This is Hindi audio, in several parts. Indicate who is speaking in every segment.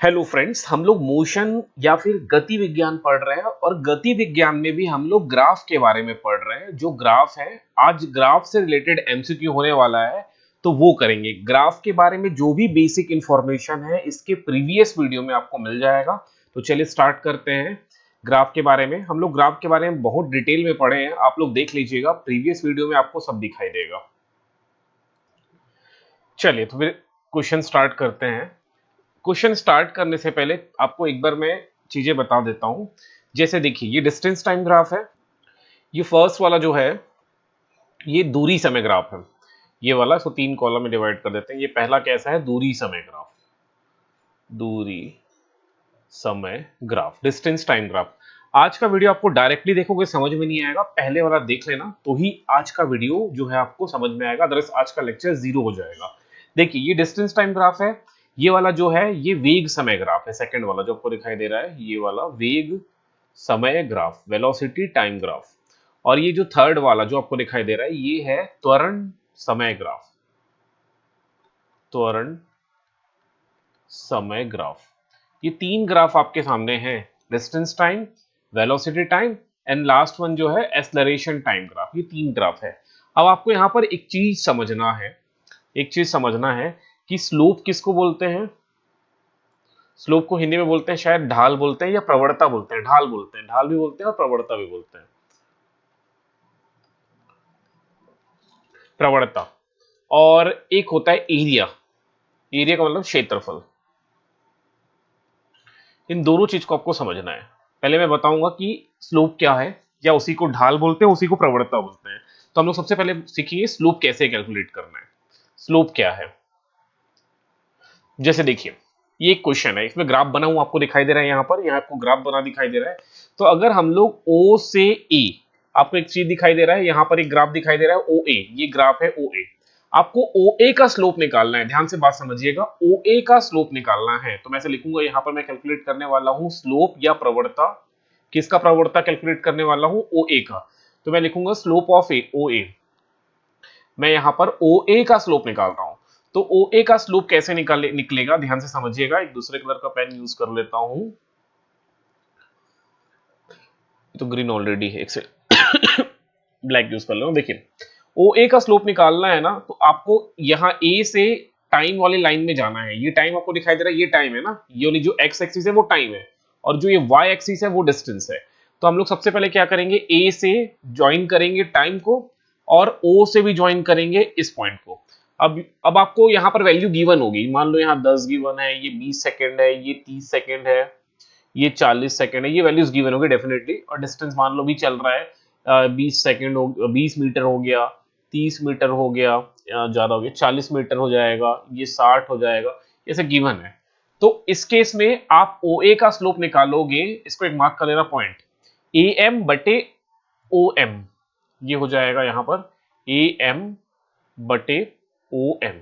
Speaker 1: हेलो फ्रेंड्स, हम लोग मोशन या फिर गति विज्ञान पढ़ रहे हैं और गति विज्ञान में भी हम लोग ग्राफ के बारे में पढ़ रहे हैं। जो ग्राफ है, आज ग्राफ से रिलेटेड एमसीक्यू होने वाला है, तो वो करेंगे। ग्राफ के बारे में जो भी बेसिक इंफॉर्मेशन है इसके प्रीवियस वीडियो में आपको मिल जाएगा। तो चलिए स्टार्ट करते हैं। ग्राफ के बारे में हम लोग ग्राफ के बारे में बहुत डिटेल में पढ़े हैं, आप लोग देख लीजिएगा, प्रीवियस वीडियो में आपको सब दिखाई देगा। चलिए तो फिर क्वेश्चन स्टार्ट करते हैं। क्वेश्चन स्टार्ट करने से पहले आपको एक बार मैं चीजें बता देता हूं। जैसे देखिए, ये डिस्टेंस टाइम ग्राफ है। ये फर्स्ट वाला जो है ये दूरी समय ग्राफ है। ये वाला, इसको 3 कॉलम में डिवाइड कर देते हैं। ये पहला कैसा है? दूरी समय ग्राफ। दूरी समय ग्राफ, डिस्टेंस टाइम ग्राफ। आज का वीडियो आपको डायरेक्टली देखोगे समझ में नहीं आएगा, पहले वाला देख लेना तो ही आज का वीडियो जो है आपको समझ में आएगा, अदरवाइज आज का लेक्चर जीरो हो जाएगा। देखिए, ये डिस्टेंस टाइम ग्राफ है। ये वाला जो है ये वेग समय ग्राफ है। सेकंड वाला जो आपको दिखाई दे रहा है ये वाला वेग समय ग्राफ, वेलोसिटी टाइम ग्राफ। और ये जो थर्ड वाला जो आपको दिखाई दे रहा है ये है त्वरण समय ग्राफ। त्वरण समय ग्राफ। ये 3 ग्राफ आपके सामने हैं, distance time, velocity time and last one जो है एक्सेलरेशन टाइम ग्राफ। ये 3 ग्राफ है। अब आपको यहां पर एक चीज समझना है, कि स्लोप किसको बोलते हैं। स्लोप को हिंदी में बोलते हैं शायद ढाल बोलते हैं या प्रवणता बोलते हैं। ढाल बोलते हैं, ढाल भी बोलते हैं और प्रवणता भी बोलते हैं। प्रवणता। और एक होता है एरिया। एरिया का मतलब क्षेत्रफल। इन दोनों चीज को आपको समझना है। पहले मैं बताऊंगा कि स्लोप क्या है, या उसी को ढाल बोलते हैं, उसी को प्रवणता बोलते हैं। तो हम लोग सबसे पहले सीखेंगे स्लोप कैसे कैलकुलेट करना है। स्लोप क्या है? जैसे देखिए, ये एक क्वेश्चन है, इसमें ग्राफ बना हुआ आपको दिखाई दे रहा है। यहाँ पर यहाँ आपको ग्राफ बना दिखाई दे रहा है। तो अगर हम लोग O से A, आपको एक चीज दिखाई दे रहा है, यहाँ पर एक ग्राफ दिखाई दे रहा है OA, ये ग्राफ है OA। आपको OA का स्लोप निकालना है। ध्यान से बात समझिएगा, OA का स्लोप निकालना है। तो मैं ऐसे लिखूंगा, यहाँ पर मैं कैलकुलेट करने वाला हूँ स्लोप या प्रवणता। किसका प्रवणता कैलकुलेट करने वाला हूँ? OA का। तो मैं लिखूंगा स्लोप ऑफ OA। मैं यहाँ पर OA का स्लोप निकाल रहा हूं। तो OA का स्लोप कैसे निकलेगा, ध्यान से समझिएगा। एक दूसरे कलर का पेन यूज कर लेता हूं, तो ग्रीन ऑलरेडी है, एक से ब्लैक यूज कर ले रहा हूं। देखिए, OA का स्लोप निकालना है ना, तो आपको यहाँ A से टाइम वाली लाइन में जाना है। ये टाइम आपको दिखाई दे रहा है, ये टाइम है ना, ये वाली जो एक्स एक्सिस है वो टाइम है, और जो ये वाई एक्सिस है वो डिस्टेंस है। तो हम लोग सबसे पहले क्या करेंगे, A से ज्वाइन करेंगे टाइम को, और O से भी ज्वाइन करेंगे इस पॉइंट को। अब आपको यहाँ पर वैल्यू गिवन होगी। मान लो यहाँ 10 गिवन है, ये 20 सेकंड है, ये 30 सेकंड है, ये 40 सेकंड है, ये वैल्यूज गिवन होगी डेफिनेटली। और डिस्टेंस मान लो भी चल रहा है 20 सेकंड हो, 20 मीटर हो गया, 30 मीटर हो गया, ज्यादा हो गया, 40 मीटर हो जाएगा, ये 60 हो जाएगा, ऐसे गिवन है। तो इस केस में आप OA का स्लोप निकालोगे, इसको एक मार्क कर लेना पॉइंट, AM बटे OM। ये हो जाएगा यहाँ पर AM बटे OM,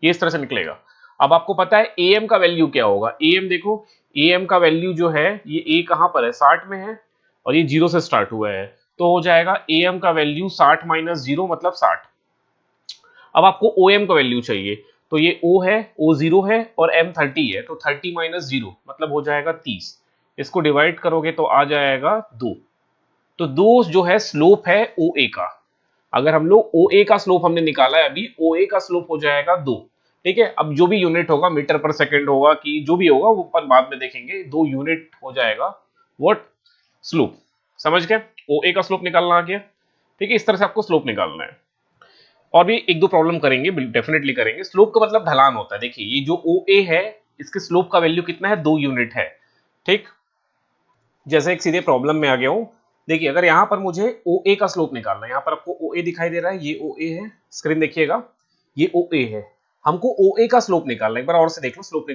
Speaker 1: ये इस तरह से निकलेगा। अब आपको पता है AM का वैल्यू क्या होगा। AM देखो, AM का वैल्यू जो है, ये A कहां पर है, 60 में है, और ये 0 से स्टार्ट हुआ है। तो हो जाएगा AM का वैल्यू 60 माइनस 0 मतलब 60। अब आपको OM का वैल्यू चाहिए, तो ये O है, O 0 है, और M 30 है, तो 30 माइनस 0 मतलब हो जाएगा 30। इसको डिवाइड करोगे तो आ जाएगा 2। तो 2 जो है स्लोप है OA का। अगर हम लोग OA का स्लोप हमने निकाला है अभी, OA का स्लोप हो जाएगा 2। ठीक है, अब जो भी यूनिट होगा, मीटर पर सेकंड होगा कि जो भी होगा वो अपन बाद में देखेंगे, 2 यूनिट हो जाएगा व्हाट, स्लोप। समझ गए? OA का स्लोप निकालना आ गया। ठीक है, इस तरह से आपको स्लोप निकालना है। और भी एक दो प्रॉब्लम करेंगे, डेफिनेटली करेंगे। स्लोप का मतलब ढलान होता है। देखिए, ये जो OA है, इसके स्लोप का वैल्यू कितना है, 2 यूनिट है। ठीक, जैसे एक सीधे प्रॉब्लम में आ गया हूं। देखिए, अगर यहां पर मुझे OA का स्लोप निकालना है, यहां पर आपको OA दिखाई दे रहा है, ये OA है, स्क्रीन देखिएगा, ये OA है। हमको OA का स्लोप निकालना है। एक बार और से देख लो, स्लोप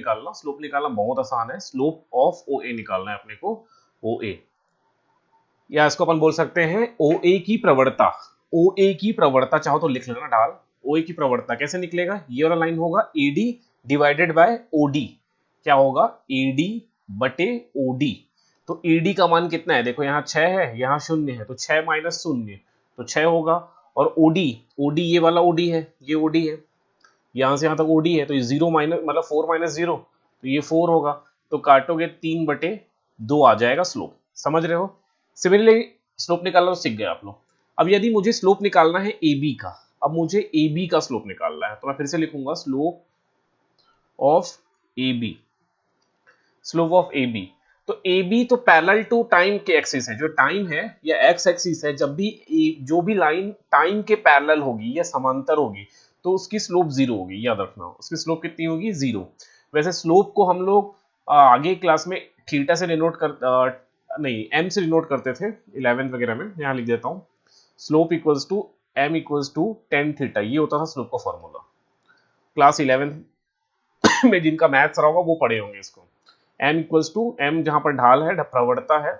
Speaker 1: निकालना बहुत आसान है। स्लोप ऑफ OA निकालना है अपने को, OA, या इसको अपन बोल सकते हैं OA की प्रवणता। OA की प्रवणता चाहो तो लिख लेना ढाल। OA की प्रवणता कैसे निकलेगा, ये वाला लाइन होगा AD डिवाइडेड बाय OD। क्या होगा, AD बटे OD। तो ED का मान कितना है, देखो यहाँ 6 है, यहाँ 0 है, तो 6 माइनस 0 तो 6 होगा। और OD ये वाला OD है, ये OD है, यहाँ से यहाँ तक OD है, तो 0 माइनस मतलब 4 माइनस 0 तो ये 4 होगा, तो काटोगे 3/2 आ जाएगा स्लोप। समझ रहे हो? सिमिलरली स्लोप निकालना तो सीख गए आप लोग। अब यदि मुझे स्लोप निकालना है ए बी का, अब मुझे ए बी का स्लोप निकालना है, तो मैं फिर से लिखूंगा slope of A B, slope of A B. तो ए बी तो पैरेलल टू टाइम के एक्सिस है, जो टाइम है या एक्स एक्सिस है, जब भी जो भी लाइन टाइम के पैरेलल होगी या समांतर होगी तो उसकी स्लोप जीरो होगी। याद रखना, उसकी स्लोप कितनी होगी? जीरो। वैसे स्लोप को हम लोग आगे क्लास में थीटा से डिनोट नहीं, एम से डिनोट करते थे 11th वगैरह में। यहाँ लिख देता हूँ, slope equals to M equals to tan theta, ये होता था स्लोप का फॉर्मूला। क्लास 11th में जिनका मैथ्स रहा होगा वो पढ़े होंगे इसको। एम इक्वल्स टू, एम जहां पर ढाल है, प्रवणता है,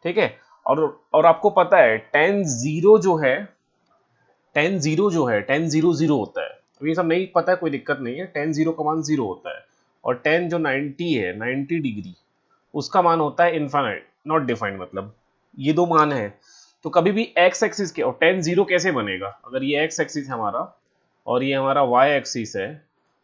Speaker 1: ठीक है। और आपको पता है टेन जीरो जो है, टेन जीरो जीरो होता है। अब ये सब नहीं पता है कोई दिक्कत नहीं है, टेन जीरो का मान जीरो होता है। और टेन जो 90 है, 90 डिग्री, उसका मान होता है इनफाइनाइट नॉट डिफाइंड, मतलब ये दो मान है। तो कभी भी एक्स एक्सिस के, और टेन जीरो कैसे बनेगा? अगर ये एक्स एक्सिस है हमारा और ये हमारा वाई एक्सिस है,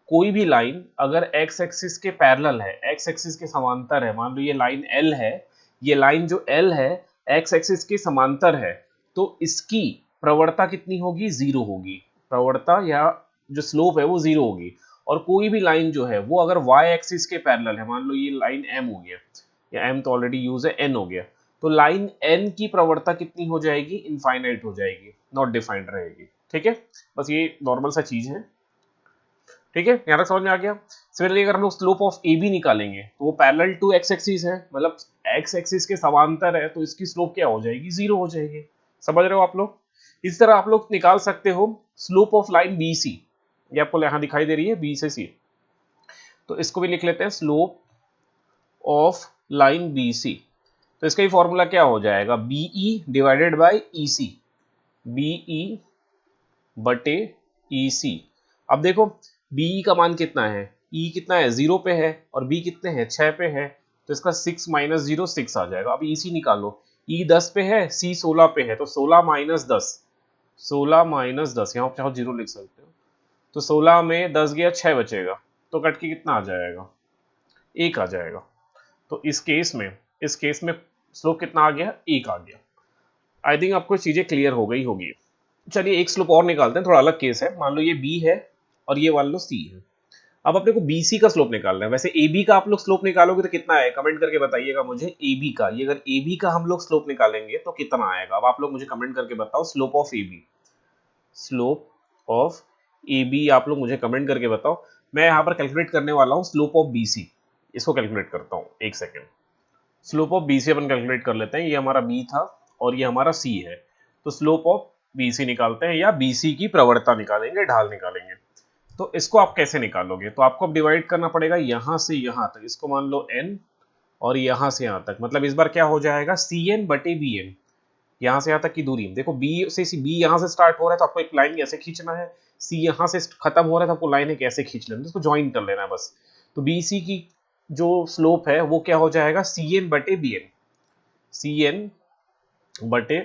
Speaker 1: कोई भी लाइन अगर एक्स एक्सिस के पैरेलल है, एक्स एक्सिस के समांतर है, मान लो ये लाइन एल है, ये लाइन जो एल है एक्स एक्सिस के समांतर है, तो इसकी प्रवणता कितनी होगी? जीरो होगी। प्रवणता या जो स्लोप है वो जीरो होगी। और कोई भी लाइन जो है वो अगर वाई एक्सिस के पैरेलल है, मान लो ये लाइन एम हो गया, या एम तो ऑलरेडी यूज है, एन हो गया, तो लाइन एन की प्रवणता कितनी हो जाएगी? इनफाइनाइट हो जाएगी, नॉट डिफाइंड रहेगी। ठीक है, बस ये नॉर्मल सा चीज है। ठीक है, यहां तक समझ में आ गया। सिमिलरली अगर हम लोग स्लोप ऑफ ए बी निकालेंगे तो वो पैरेलल टू एक्स एक्सिस है, मतलब एक्स एक्सिस के समांतर है, तो इसकी स्लोप क्या हो जाएगी? जीरो हो जाएगी। समझ रहे हो आप लोग? इस तरह आप लोग निकाल सकते हो slope of line B C, ये आपको यहां दिखाई दे रही है बी से सी, तो इसको भी लिख लेते हैं slope of line B C. तो इसका ही फॉर्मूला क्या हो जाएगा? BE divided by E C, BE बटे ई सी। अब देखो बीई का मान कितना है, ई कितना है? जीरो पे है, और बी कितने हैं? 6 पे है, तो इसका 6 माइनस जीरो 6 आ जाएगा। अब ई सी निकालो, ई 10 पे है, सी 16 पे है, तो 16 माइनस 10, 16 माइनस 10, यहाँ चाहो जीरो लिख सकते हो, तो 16 में 10 गया, 6 बचेगा, तो कट के कितना आ जाएगा? 1 आ जाएगा। तो इस केस में स्लोप कितना आ गया? 1 आ गया। आई थिंक आपको चीजें क्लियर हो गई होगी। चलिए एक स्लोप और निकालते हैं, थोड़ा अलग केस है। मान लो ये बी है और ये मान लो सी है। अब अपने को बीसी का स्लोप निकालना है। वैसे ए बी का आप लोग स्लोप निकालोगे तो कितना है? कमेंट करके बताइएगा मुझे। ए बी का, ये अगर ए बी का हम लोग स्लोप निकालेंगे तो कितना आएगा? अब आप लोग मुझे कमेंट करके बताओ slope of A B, slope of A B आप लोग मुझे कमेंट करके बताओ। मैं यहाँ पर कैलकुलेट करने वाला हूँ स्लोप ऑफ बी सी, इसको कैलकुलेट करता हूँ, एक second. Slope of B C अपन कैलकुलेट कर लेते हैं। ये हमारा बी था और ये हमारा सी है, तो स्लोप ऑफ बी सी निकालते हैं, या बी सी की प्रवणता निकालेंगे, ढाल निकालेंगे। तो इसको आप कैसे निकालोगे? तो आपको अब डिवाइड करना पड़ेगा यहां से यहां तक, इसको मान लो n, और यहां से यहां तक, मतलब इस बार क्या हो जाएगा? सी एन बटे बी एन। यहां से यहां तक की दूरी, देखो बी से बी यहां से स्टार्ट हो रहा है तो आपको एक लाइन ऐसे खींचना है, सी यहां से खत्म हो रहा है तो आपको लाइन एक ऐसे खींच लेना है, इसको ज्वाइन कर लेना है बस। तो बी सी की जो स्लोप है वो क्या हो जाएगा? सी एन बटे बी एन, सी एन बटे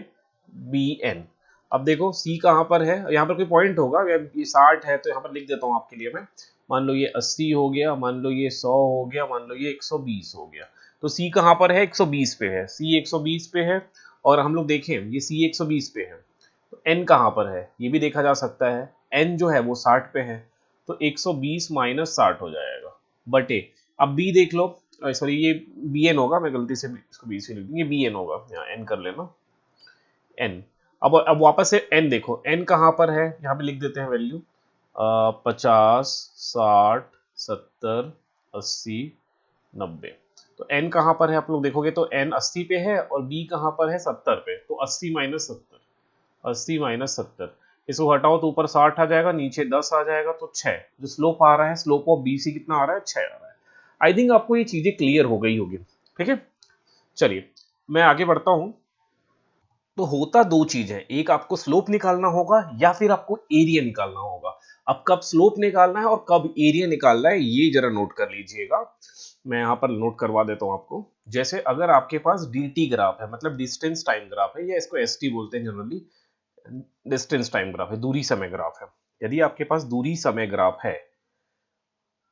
Speaker 1: बी एन। अब देखो सी कहाँ पर है? यहाँ पर कोई पॉइंट होगा, ये 60 है तो यहाँ पर लिख देता हूँ आपके लिए मैं। मान लो ये 80 हो गया, मान लो ये 100 हो गया, मान लो ये 120 हो गया। तो सी कहाँ पर है? 120 पे है, सी 120 पे है। और हम लोग देखें ये सी 120 पे है, तो एन कहाँ पर है ये भी देखा जा सकता है। एन जो है वो 60 पे है, तो 120 माइनस 60 हो जाएगा बटे। अब बी देख लो, सॉरी ये बी एन होगा, मैं गलती से इसको बी से लिख दूँ, ये बी एन होगा, यहाँ एन कर लेना, एन। अब वापस से एन देखो, एन कहाँ पर है? यहाँ पे लिख देते हैं वैल्यू, 50, 60, 70, 80, 90। तो एन कहाँ पर है? आप लोग देखोगे तो एन 80 पे है और बी कहाँ पर है? 70 पे। तो 80 माइनस 70, 80 माइनस 70, इसको हटाओ तो ऊपर 60 आ जाएगा, नीचे 10 आ जाएगा, तो 6। जो स्लोप आ रहा है, स्लोप ऑफ बी सी कितना आ रहा है? 6 आ रहा है। आई थिंक आपको ये चीजें क्लियर हो गई होगी। ठीक है, चलिए मैं आगे बढ़ता हूँ। तो होता दो चीज है, एक आपको स्लोप निकालना होगा या फिर आपको एरिया निकालना होगा। अब कब स्लोप निकालना है और कब एरिया निकालना है ये जरा नोट कर लीजिएगा। मैं यहाँ पर नोट करवा देता हूँ आपको। जैसे अगर आपके पास dt ग्राफ है, मतलब डिस्टेंस टाइम ग्राफ है, या इसको st बोलते हैं जनरली, डिस्टेंस टाइम ग्राफ है, दूरी समय ग्राफ है। यदि आपके पास दूरी समय ग्राफ है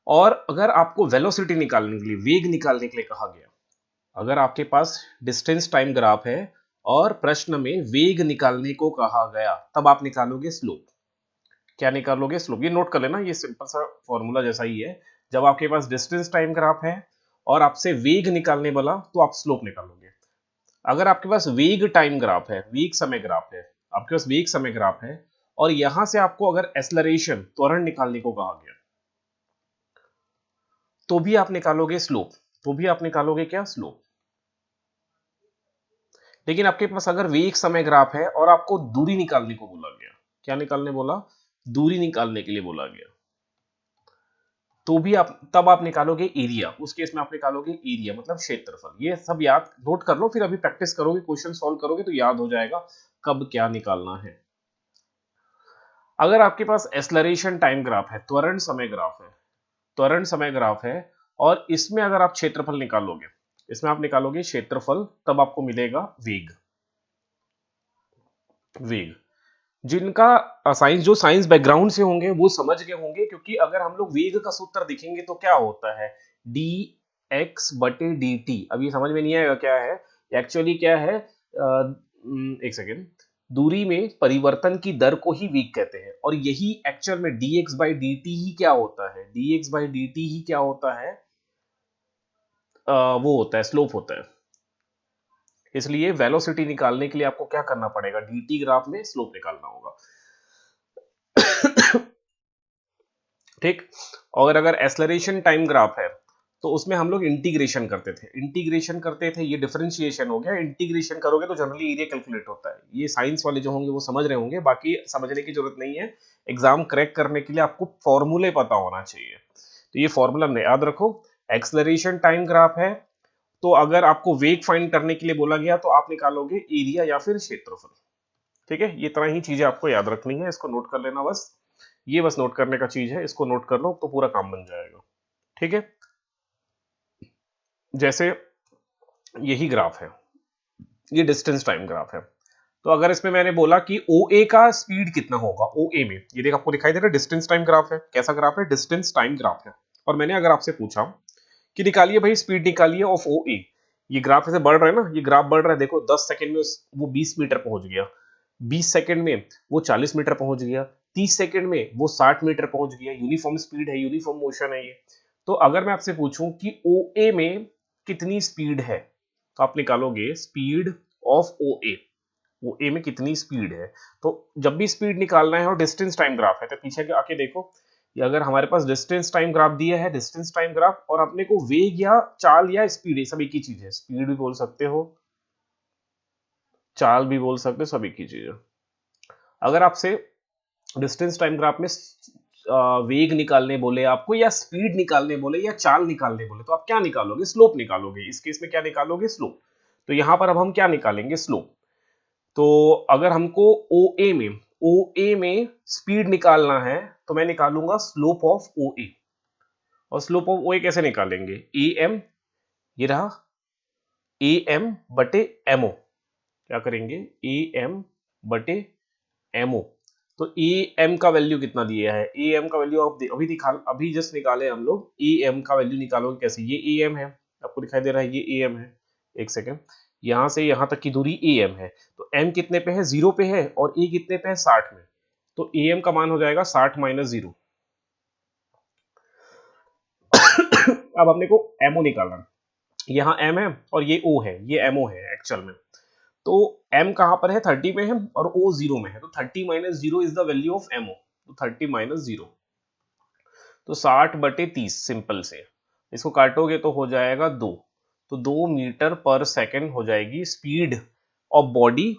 Speaker 1: और अगर आपको वेलोसिटी निकालने के लिए, वेग निकालने के लिए कहा गया, अगर आपके पास डिस्टेंस टाइम ग्राफ है और प्रश्न में वेग निकालने को कहा गया, तब आप निकालोगे स्लोप। क्या निकालोगे? स्लोप। ये नोट कर लेना, ये सिंपल सा फॉर्मूला जैसा ही है। जब आपके पास डिस्टेंस टाइम ग्राफ है और आपसे वेग निकालने बोला तो आप स्लोप निकालोगे। अगर आपके पास वेग टाइम ग्राफ है, वेग समय ग्राफ है, आपके पास वेग समय ग्राफ है और यहां से आपको अगर एक्सेलरेशन, त्वरण निकालने को कहा गया, तो भी आप निकालोगे स्लोप। तो भी आप निकालोगे क्या? स्लोप। लेकिन आपके पास अगर वेग समय ग्राफ है और आपको दूरी निकालने को बोला गया, क्या निकालने बोला? दूरी निकालने के लिए बोला गया, तो भी आप, तब आप निकालोगे एरिया। उस केस में आप निकालोगे एरिया मतलब क्षेत्रफल। ये सब याद नोट कर लो, फिर अभी प्रैक्टिस करोगे, क्वेश्चन सॉल्व करोगे तो याद हो जाएगा कब क्या निकालना है। अगर आपके पास एक्सेलरेशन टाइम ग्राफ है, त्वरण समय ग्राफ है, त्वरण समय ग्राफ है और इसमें अगर आप क्षेत्रफल निकालोगे, इसमें आप निकालोगे क्षेत्रफल, तब आपको मिलेगा वेग। वेग जिनका साइंस, जो साइंस बैकग्राउंड से होंगे वो समझ गए होंगे, क्योंकि अगर हम लोग वेग का सूत्र दिखेंगे तो क्या होता है? डी एक्स बटे डी टी। अब ये समझ में नहीं आएगा क्या है एक्चुअली, क्या है? एक सेकेंड। दूरी में परिवर्तन की दर को ही वेग कहते हैं और यही एक्चुअल में dx बाई डी टी ही क्या होता है? dx बाई डी टी ही क्या होता है? वो होता है स्लोप होता है। इसलिए वेलोसिटी निकालने के लिए आपको क्या करना पड़ेगा? dt ग्राफ में स्लोप निकालना होगा। ठीक। और अगर एक्सेलरेशन टाइम ग्राफ है तो उसमें हम लोग इंटीग्रेशन करते थे, इंटीग्रेशन करते थे। ये डिफरेंशिएशन हो गया। इंटीग्रेशन करोगे तो जनरली एरिया कैलकुलेट होता है। ये साइंस वाले जो होंगे वो समझ रहे होंगे, बाकी समझने की जरूरत नहीं है। एग्जाम क्रैक करने के लिए आपको फॉर्मूले पता होना चाहिए, तो ये फॉर्मूला हमने याद रखो। एक्सेलरेशन टाइम ग्राफ है तो अगर आपको वेग फाइंड करने के लिए बोला गया तो आप निकालोगे एरिया या फिर क्षेत्रफल। ठीक है, ये तरह ही चीजें आपको याद रखनी है, इसको नोट कर लेना बस। ये बस नोट करने का चीज है, इसको नोट कर लो तो पूरा काम बन जाएगा। ठीक है, जैसे यही ग्राफ है, ये डिस्टेंस टाइम ग्राफ है। तो अगर इसमें मैंने बोला कि OA का स्पीड कितना होगा, OA में, ये देख आपको दिखाई दे रहा है डिस्टेंस टाइम ग्राफ है। कैसा ग्राफ है? डिस्टेंस टाइम ग्राफ है। और मैंने अगर आपसे पूछा कि निकालिए भाई स्पीड निकालिए ऑफ OA, ये ग्राफ ऐसे बढ़ रहा है ना, ये ग्राफ बढ़ रहा है, देखो 10 सेकंड में वो 20 मीटर पहुंच गया, 20 सेकंड में वो 40 मीटर पहुंच गया, 30 सेकंड में वो 60 मीटर पहुंच गया। यूनिफॉर्म स्पीड है, यूनिफॉर्म मोशन है ये। तो अगर मैं आपसे पूछूं कि OA में कितनी स्पीड है, तो आप निकालोगे स्पीड ऑफ OA। OA में कितनी स्पीड है? तो जब भी स्पीड निकालना है और डिस्टेंस टाइम ग्राफ है तो पीछे आके देखो, ये अगर हमारे पास डिस्टेंस टाइम ग्राफ दिया है, डिस्टेंस टाइम ग्राफ, और अपने को वेग या चाल या स्पीड, ये सब एक ही चीज है। स्पीड भी बोल सकते हो, चाल भी बोल सकते हो, सब एक ही चीज है। अगर आपसे डिस्टेंस टाइम ग्राफ में वेग निकालने बोले आपको, या स्पीड निकालने बोले, या चाल निकालने बोले, तो आप क्या निकालोगे? स्लोप निकालोगे। इस केस में क्या निकालोगे? स्लोप। तो यहां पर अब हम क्या निकालेंगे? स्लोप। तो अगर हमको OA में स्पीड निकालना है तो मैं निकालूंगा स्लोप ऑफ OA। और स्लोप ऑफ OA कैसे निकालेंगे? AM, ये रहा AM बटे MO। क्या करेंगे? AM बटे MO। तो AM का वैल्यू कितना दिया है? AM का वैल्यू आप अभी जस्ट निकाले हम लोग। AM का वैल्यू निकालोगे कैसे? ये AM है, आपको दिखाई दे रहा है, ये AM है। एक सेकेंड, यहां से यहां तक की दूरी AM है, तो M कितने पे है? 0 पे है, और A कितने पे है? 60 में। तो AM का मान हो जाएगा 60 माइनस 0। अब अपने को MO निकालना है। यहाँ M है और ये O है, ये MO है एक्चुअल में। तो M कहां पर है? 30 में है और O 0 में है, तो 30 minus 0 is the value of MO। तो 30 माइनस 0, तो 60 बटे 30, सिंपल से इसको काटोगे तो हो जाएगा 2। तो 2 मीटर पर सेकंड हो जाएगी स्पीड ऑफ बॉडी।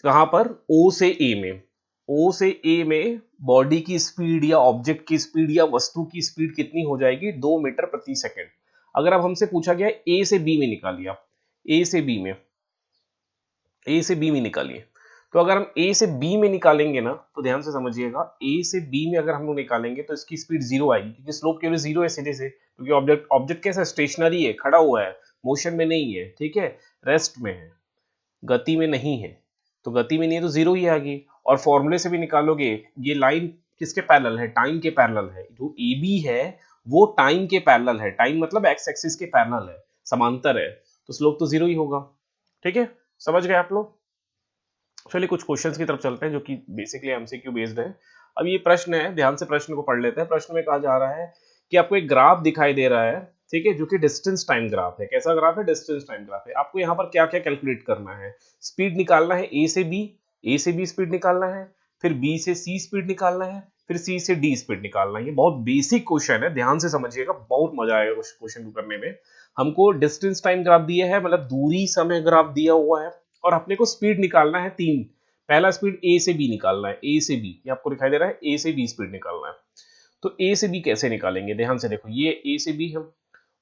Speaker 1: कहां पर? O से A में। O से A में बॉडी की स्पीड या ऑब्जेक्ट की स्पीड या वस्तु की स्पीड कितनी हो जाएगी? 2 मीटर प्रति सेकंड। अगर अब हमसे पूछा गया A से B में निकालिए, आप A से B में, A से B में निकालिए। तो अगर हम A से B में निकालेंगे ना, तो ध्यान से समझिएगा, A से B में अगर हम लोग निकालेंगे तो इसकी स्पीड 0 आएगी, क्योंकि स्लोप केवल 0 है सीधे से, क्योंकि ऑब्जेक्ट कैसा? स्टेशनरी है, खड़ा हुआ है, मोशन में नहीं है। ठीक है, रेस्ट में है, गति में नहीं है। तो गति में नहीं है तो 0 ही आ गई। और फॉर्मूले से भी निकालोगे, ये लाइन किसके पैरेलल है, टाइम के पैरेलल है। जो ए बी है वो टाइम के पैरेलल है, टाइम मतलब एक्स एक्सिस के पैरेलल है, समांतर है, तो स्लोप तो जीरो ही होगा। ठीक है, समझ गए आप लोग। चलिए कुछ क्वेश्चंस की तरफ चलते हैं जो कि बेसिकली एमसीक्यू बेस्ड है। अब ये प्रश्न है, ध्यान से प्रश्न को पढ़ लेते हैं। प्रश्न में कहा जा रहा है कि आपको एक ग्राफ दिखाई दे रहा है, ठीक है, जो कि डिस्टेंस टाइम ग्राफ है। कैसा ग्राफ है, डिस्टेंस टाइम ग्राफ है। आपको यहाँ पर क्या क्या कैलकुलेट करना है, स्पीड निकालना है ए से बी स्पीड निकालना है, फिर बी से सी स्पीड निकालना है, फिर सी से डी स्पीड निकालना है। ये बहुत बेसिक क्वेश्चन है, ध्यान से समझिएगा, बहुत मजा आएगा क्वेश्चन को करने में। हमको डिस्टेंस टाइम ग्राफ दिया है, मतलब दूरी समय ग्राफ दिया हुआ है, और अपने को स्पीड निकालना है तीन। पहला स्पीड ए से बी निकालना है, ए से बी, ये आपको दिखाई दे रहा है, ए से बी स्पीड निकालना है। तो ए से बी कैसे निकालेंगे, ध्यान से देखो, ये ए से बी है,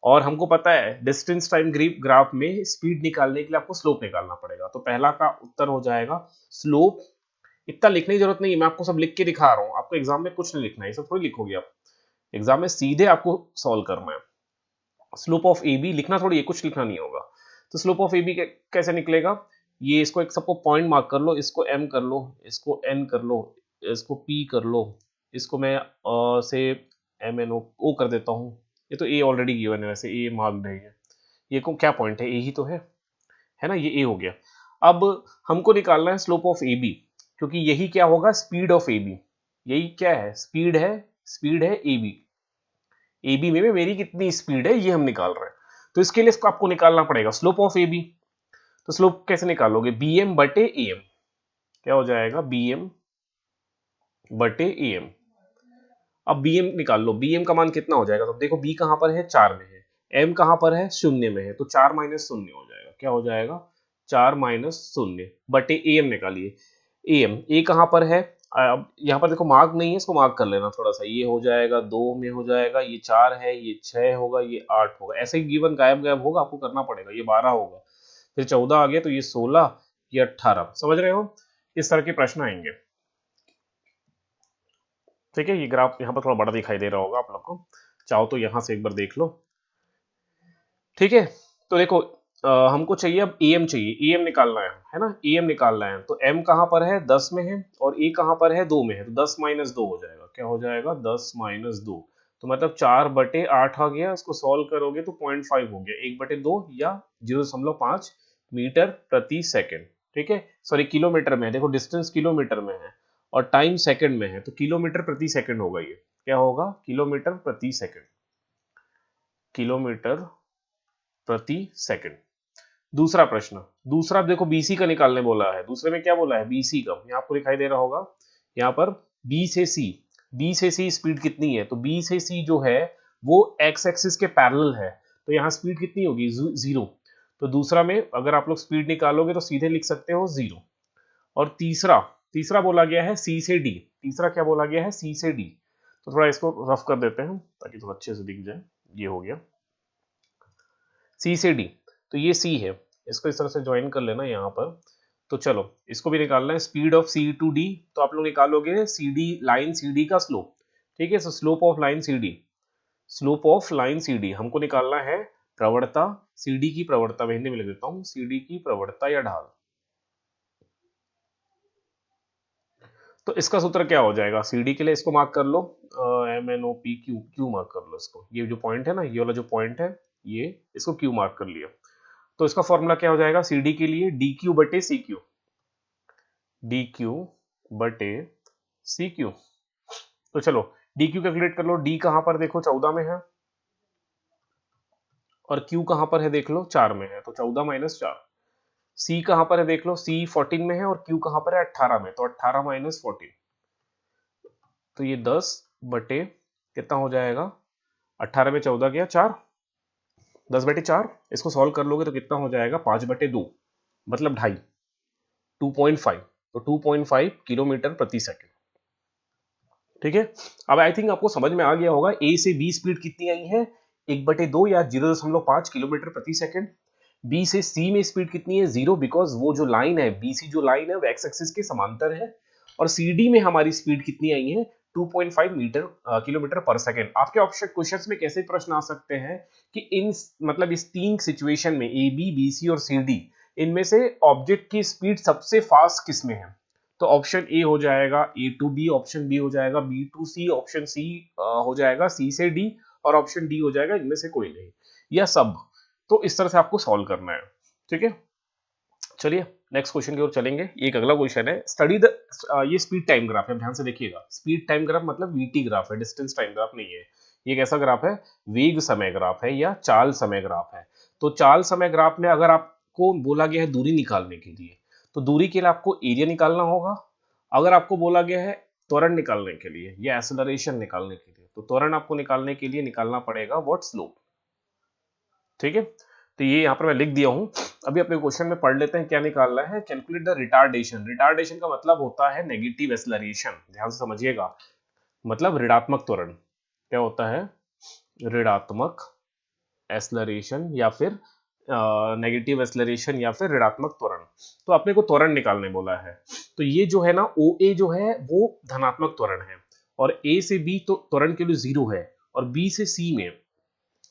Speaker 1: और हमको पता है डिस्टेंस टाइम ग्राफ में स्पीड निकालने के लिए आपको स्लोप निकालना पड़ेगा। तो पहला का उत्तर हो जाएगा स्लोप। इतना लिखने की जरूरत नहीं है, मैं आपको सब लिख के दिखा रहा हूँ, आपको एग्जाम में कुछ नहीं लिखना है, ये सब थोड़ी लिखोगे आप, एग्जाम में सीधे आपको सॉल्व करना है। स्लोप ऑफ ए बी लिखना थोड़ी है, कुछ लिखना नहीं होगा। तो स्लोप ऑफ ए बी कैसे निकलेगा, ये इसको एक सबको पॉइंट मार्क कर लो, इसको एम कर लो, इसको एन कर लो, इसको पी कर लो, इसको मैं से एम एन ओ कर देता हूँ। ये तो ए ऑलरेडी गिवन है, वैसे ए मार्क्ड है ये को क्या पॉइंट है, ए ही तो है ना, ये ए हो गया। अब हमको निकालना है स्लोप ऑफ ए बी, क्योंकि यही क्या होगा, स्पीड ऑफ ए बी, यही क्या है, स्पीड है ए बी। ए बी में मेरी कितनी स्पीड है ये हम निकाल रहे हैं। तो इसके लिए इसको आपको निकालना पड़ेगा स्लोप ऑफ ए बी। तो स्लोप कैसे निकालोगे, बी एम बटे ए एम, क्या हो जाएगा, बी एम बटे ए एम। अब बी एम निकाल लो, बी एम का मान कितना हो जाएगा, तो देखो बी कहां पर है, 4 में है, एम कहां पर है, 0 में है, तो 4 माइनस 0 हो जाएगा, क्या हो जाएगा, 4 माइनस 0 बटे ए एम निकालिए। ए एम, ए कहां पर है, अब यहाँ पर देखो मार्क नहीं है, इसको मार्क कर लेना थोड़ा सा, ये हो जाएगा 2 में हो जाएगा, ये 4 है, ये 6 होगा, ये 8 होगा, ऐसे ही गिवन गायब गायब होगा, आपको करना पड़ेगा, ये 12 होगा, फिर 14 आ गया, तो ये 16, ये 18, समझ रहे हो, इस तरह के प्रश्न आएंगे। ठीक है, ये ग्राफ यहाँ पर थोड़ा बड़ा दिखाई दे रहा होगा आप लोग को, चाहो तो यहाँ से एक बार देख लो। ठीक है, तो देखो हमको चाहिए अब एम चाहिए, एम निकालना है ना, एम निकालना है। तो एम कहाँ पर है, 10 में है, और ए कहाँ पर है, 2 में है, तो 10 माइनस 2 हो जाएगा, क्या हो जाएगा, 10 माइनस 2, तो मतलब 4 बटे 8 आ गया। इसको सॉल्व करोगे तो 0.5 हो गया, 1 बटे 2 या 0.5 मीटर प्रति सेकेंड। ठीक है, सॉरी किलोमीटर में है, देखो डिस्टेंस किलोमीटर में है और टाइम सेकंड में है, तो किलोमीटर प्रति सेकंड होगा, ये क्या होगा, किलोमीटर प्रति सेकंड, किलोमीटर प्रति सेकंड। दूसरा प्रश्न, दूसरा देखो बीसी का निकालने बोला है, दूसरे में क्या बोला है, बीसी का, यहाँ आपको दिखाई दे रहा होगा, यहाँ पर बी से सी स्पीड कितनी है, तो बी से सी जो है वो एक्स एक्सिस के पैरेलल है, तो यहाँ स्पीड कितनी होगी, 0। तो दूसरा में अगर आप लोग स्पीड निकालोगे तो सीधे लिख सकते हो 0। और तीसरा तीसरा बोला गया है सी से डी, तीसरा क्या बोला गया है, सी से डी। तो थोड़ा इसको रफ कर देते हैं ताकि थोड़ा अच्छे से दिख जाए, ये हो गया सी से डी, तो ये सी है, इसको इस तरह से ज्वाइन कर लेना यहाँ पर। तो चलो इसको भी निकालना है, speed of C to D, तो आप लोग निकालोगे C D, line C D का स्लोप। ठीक है, so slope of line C D, slope of line C D हमको निकालना है, प्रवणता सी डी की प्रवणता, मैं हिंदी में लिख देता हूँ, सी डी की प्रवणता या ढाल। तो इसका सूत्र क्या हो जाएगा, सी डी के लिए इसको मार्क कर लो, M N O P Q, Q mark कर लो इसको, ये जो पॉइंट है ना, ये वाला जो पॉइंट है, ये इसको क्यू मार्क कर लिया। तो इसका फॉर्मूला क्या हो जाएगा, सी डी के लिए डी क्यू बटे सी क्यू, डी क्यू बटे सी क्यू। तो चलो डी क्यू कैलकुलेट कर लो, डी कहां पर देखो 14 में है, और क्यू कहां पर है देख लो 4 में है, तो 14 माइनस 4। सी कहां पर है देख लो, सी 14 में है, और क्यू कहां पर है 18 में, तो 18 माइनस 14, तो ये 10 बटे कितना हो जाएगा, 18 में 14 गया 4, 10 बटे 4, इसको सॉल्व कर लोगे तो कितना हो जाएगा, 5 बटे 2, मतलब 2.5, 2.5, तो 2.5 किलोमीटर प्रति सेकंड। ठीक है, अब आई थिंक आपको समझ में आ गया होगा ए से बी स्पीड कितनी आई है, 1/2 या 0.5 किलोमीटर प्रति सेकंड। बी से सी में स्पीड कितनी है, 0, बिकॉज वो जो लाइन है, बीसी जो लाइन है वो एक्स एक्सिस के समांतर है। और सी डी में हमारी स्पीड कितनी आई है, 2.5 मीटर किलोमीटर पर सेकंड। आपके ऑप्शन क्वेश्चंस में कैसे प्रश्न आ सकते हैं कि इन मतलब इस तीन सिचुएशन में ए बी बी सी और सी डी, इनमें से ऑब्जेक्ट की स्पीड सबसे फास्ट किस में है, तो ऑप्शन ए हो जाएगा, A to B option B हो जाएगा, B to C option C हो जाएगा, सी से डी और ऑप्शन डी हो जाएगा इनमें से कोई नहीं, या सब। तो इस तरह से आपको सॉल्व करना है, ठीक है। चलिए नेक्स्ट क्वेश्चन की ओर चलेंगे। एक अगला क्वेश्चन है, स्टडी द, ये स्पीड टाइम ग्राफ है, ध्यान से देखिएगा। स्पीड टाइम ग्राफ मतलब वीटी ग्राफ है, डिस्टेंस टाइम ग्राफ नहीं है। ये कैसा ग्राफ है? वेग समय ग्राफ है या चाल समय ग्राफ है। तो चाल समय ग्राफ में अगर आपको बोला गया है दूरी निकालने के लिए, तो दूरी के लिए आपको एरिया निकालना होगा। अगर आपको बोला गया है त्वरण निकालने के लिए या एक्सेलरेशन निकालने के लिए, तो त्वरण आपको निकालने के लिए निकालना पड़ेगा व्हाट स्लोप, ठीक है। तो ये यहाँ पर मैं लिख दिया हूं। अभी अपने क्वेश्चन में पढ़ लेते हैं क्या निकालना है। Calculate the retardation. रिटार्डेशन का मतलब होता है नेगेटिव एक्सेलरेशन, ध्यान से समझिएगा। मतलब ऋणात्मक त्वरण क्या होता है? ऋणात्मक एक्सेलरेशन या फिर नेगेटिव एक्सेलरेशन या फिर ऋणात्मक त्वरण। तो अपने को त्वरण निकालने बोला है। तो ये जो है ना, ओ ए जो है वो धनात्मक त्वरण है, और ए से बी तो त्वरण के लिए 0 है, और बी से सी में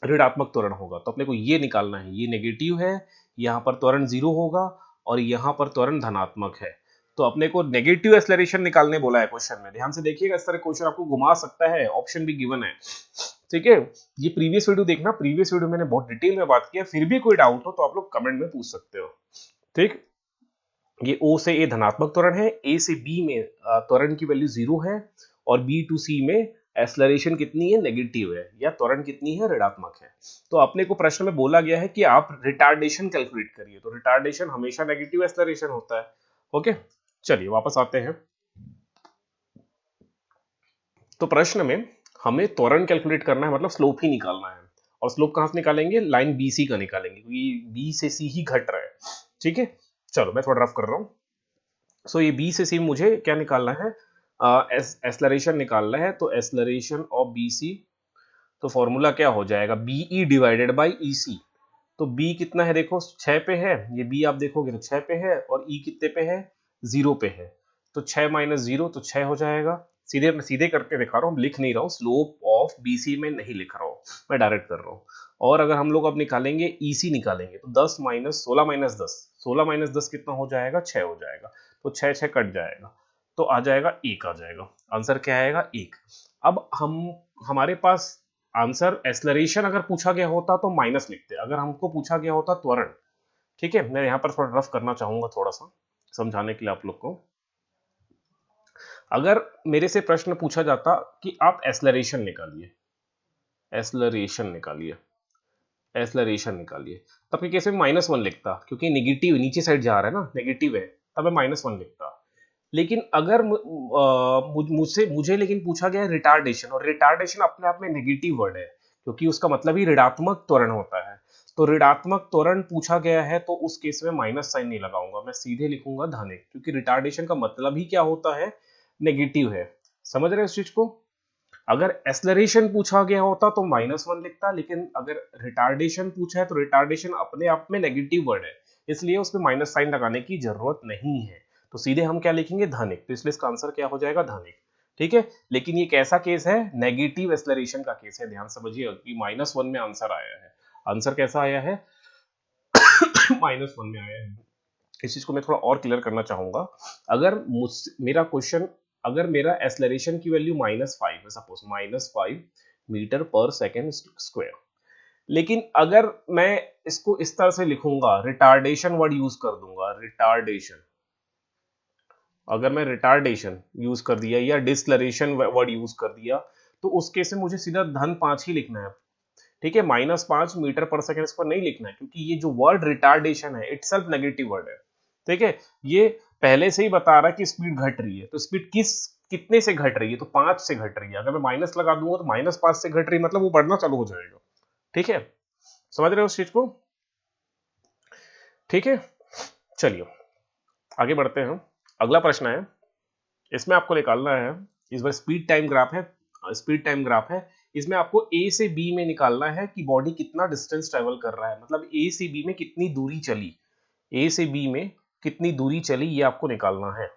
Speaker 1: ऋणात्मक त्वरण होगा। तो अपने को ये निकालना है, ये नेगेटिव है, यहाँ पर त्वरण 0 होगा और यहाँ पर त्वरण धनात्मक है। तो अपने को नेगेटिव एक्सेलरेशन निकालने बोला है क्वेश्चन में। ध्यान से देखिएगा, इस तरह क्वेश्चन आपको घुमा सकता है, ऑप्शन भी गिवन है, ठीक है। ये प्रीवियस वीडियो देखना, प्रीवियस वीडियो मैंने बहुत डिटेल में बात किया। फिर भी कोई डाउट हो तो आप लोग कमेंट में पूछ सकते हो, ठीक। ये O से A धनात्मक त्वरण है, A से B में त्वरण की वैल्यू 0 है, और B टू C में एक्सेलरेशन कितनी है? नेगेटिव है, या त्वरण कितनी है? ऋणात्मक है। तो अपने को प्रश्न में बोला गया है कि आप रिटार्डेशन कैलकुलेट करिए। तो रिटार्डेशन हमेशा नेगेटिव एक्सेलरेशन होता है, ओके। चलिए वापस आते हैं। तो प्रश्न में हमें त्वरण कैलकुलेट करना है, मतलब स्लोप ही निकालना है। और स्लोप कहां से निकालेंगे? लाइन BC का निकालेंगे, क्योंकि B से C ही घट रहा है, ठीक है। चलो मैं थोड़ा रफ कर रहा हूं। सो ये बी से सी मुझे क्या निकालना है? एक्सेलरेशन निकालना है। तो एक्सेलरेशन ऑफ बी सी, तो फॉर्मूला क्या हो जाएगा? बीई डिवाइडेड बाई ई सी। तो बी कितना है? देखो 6 पे है, ये बी आप देखोगे तो 6 पे है, और ई कितने पे है? 0 पे है। तो 6 माइनस 0 तो 6 हो जाएगा। सीधे मैं सीधे करके दिखा रहा हूँ, लिख नहीं रहा हूँ, स्लोप ऑफ बीसी में नहीं लिख रहा हूँ, मैं डायरेक्ट कर रहा हूँ। और अगर हम लोग अब निकालेंगे ईसी निकालेंगे, तो 10 माइनस 16 माइनस 10, 16 माइनस 10 कितना हो जाएगा? 6 हो जाएगा। तो 6 6 कट जाएगा, तो आ जाएगा 1 आ जाएगा। आंसर क्या आएगा? 1। अब हमारे पास आंसर एक्सेलरेशन अगर पूछा गया होता तो माइनस लिखते, अगर हमको पूछा गया होता त्वरण, ठीक है। मैं यहाँ पर थोड़ा रफ करना चाहूंगा, थोड़ा सा समझाने के लिए आप लोग को। अगर मेरे से प्रश्न पूछा जाता कि आप एक्सेलरेशन निकालिए, एक्सेलरेशन निकालिए, एक्सेलरेशन निकालिए, तब के केस में -1 लिखता, क्योंकि निगेटिव नीचे साइड जा रहा है ना, नेगेटिव है, तब मैं -1 लिखता। लेकिन अगर मुझसे मुझे लेकिन पूछा गया रिटार्डेशन, और रिटार्डेशन अपने आप में नेगेटिव वर्ड है, क्योंकि उसका मतलब ही ऋणात्मक त्वरण होता है। तो ऋणात्मक त्वरण पूछा गया है, तो उस केस में माइनस साइन नहीं लगाऊंगा, मैं सीधे लिखूंगा धनिक, क्योंकि रिटार्डेशन का मतलब ही क्या होता है? नेगेटिव है। समझ रहे हैं इस चीज को? अगर एक्सेलरेशन पूछा गया होता तो -1 लिखता, लेकिन अगर रिटार्डेशन पूछा है तो रिटार्डेशन अपने आप में नेगेटिव वर्ड है, इसलिए उसमें माइनस साइन लगाने की जरूरत नहीं है। तो सीधे हम क्या लिखेंगे? धनिक। तो इसलिए इसका आंसर क्या हो जाएगा? धनिक, ठीक है। लेकिन ये कैसा केस है? नेगेटिव एक्सेलरेशन का केस है। ध्यान समझिए कि -1 में आंसर आया है। आंसर कैसा आया है? -1 में आया है। इस चीज को मैं थोड़ा और क्लियर करना चाहूंगा। अगर मेरा क्वेश्चन, अगर मेरा एक्सेलरेशन की वैल्यू -5 है, सपोज -5 मीटर पर सेकेंड स्क्वायर, लेकिन अगर मैं इसको इस तरह से लिखूंगा, रिटार्डेशन वर्ड यूज कर दूंगा, रिटार्डेशन, अगर मैं रिटार्डेशन यूज कर दिया या डिसलरेशन वर्ड यूज कर दिया, तो उस केस में मुझे सीधा -5 ही लिखना है, ठीक है। -5 मीटर पर सेकेंड स्क्वायर नहीं लिखना है, क्योंकि ये जो वर्ड रिटार्डेशन है इटसेल्फ नेगेटिव वर्ड है, ठीक है। ये पहले से ही बता रहा है कि स्पीड घट रही है, तो स्पीड कितने से घट रही है? तो 5 से घट रही है। अगर मैं माइनस लगा दूंगा तो -5 से घट रही है, मतलब वो बढ़ना चालू हो जाएगा, ठीक है। समझ रहे हो उस चीज को? ठीक है, चलिए आगे बढ़ते हैं। अगला प्रश्न है, इसमें आपको निकालना है, इस बार स्पीड टाइम ग्राफ है, स्पीड टाइम ग्राफ है। इसमें आपको ए से बी में निकालना है कि बॉडी कितना डिस्टेंस ट्रेवल कर रहा है, मतलब ए से बी में कितनी दूरी चली, ए से बी में कितनी दूरी चली, ये आपको निकालना है।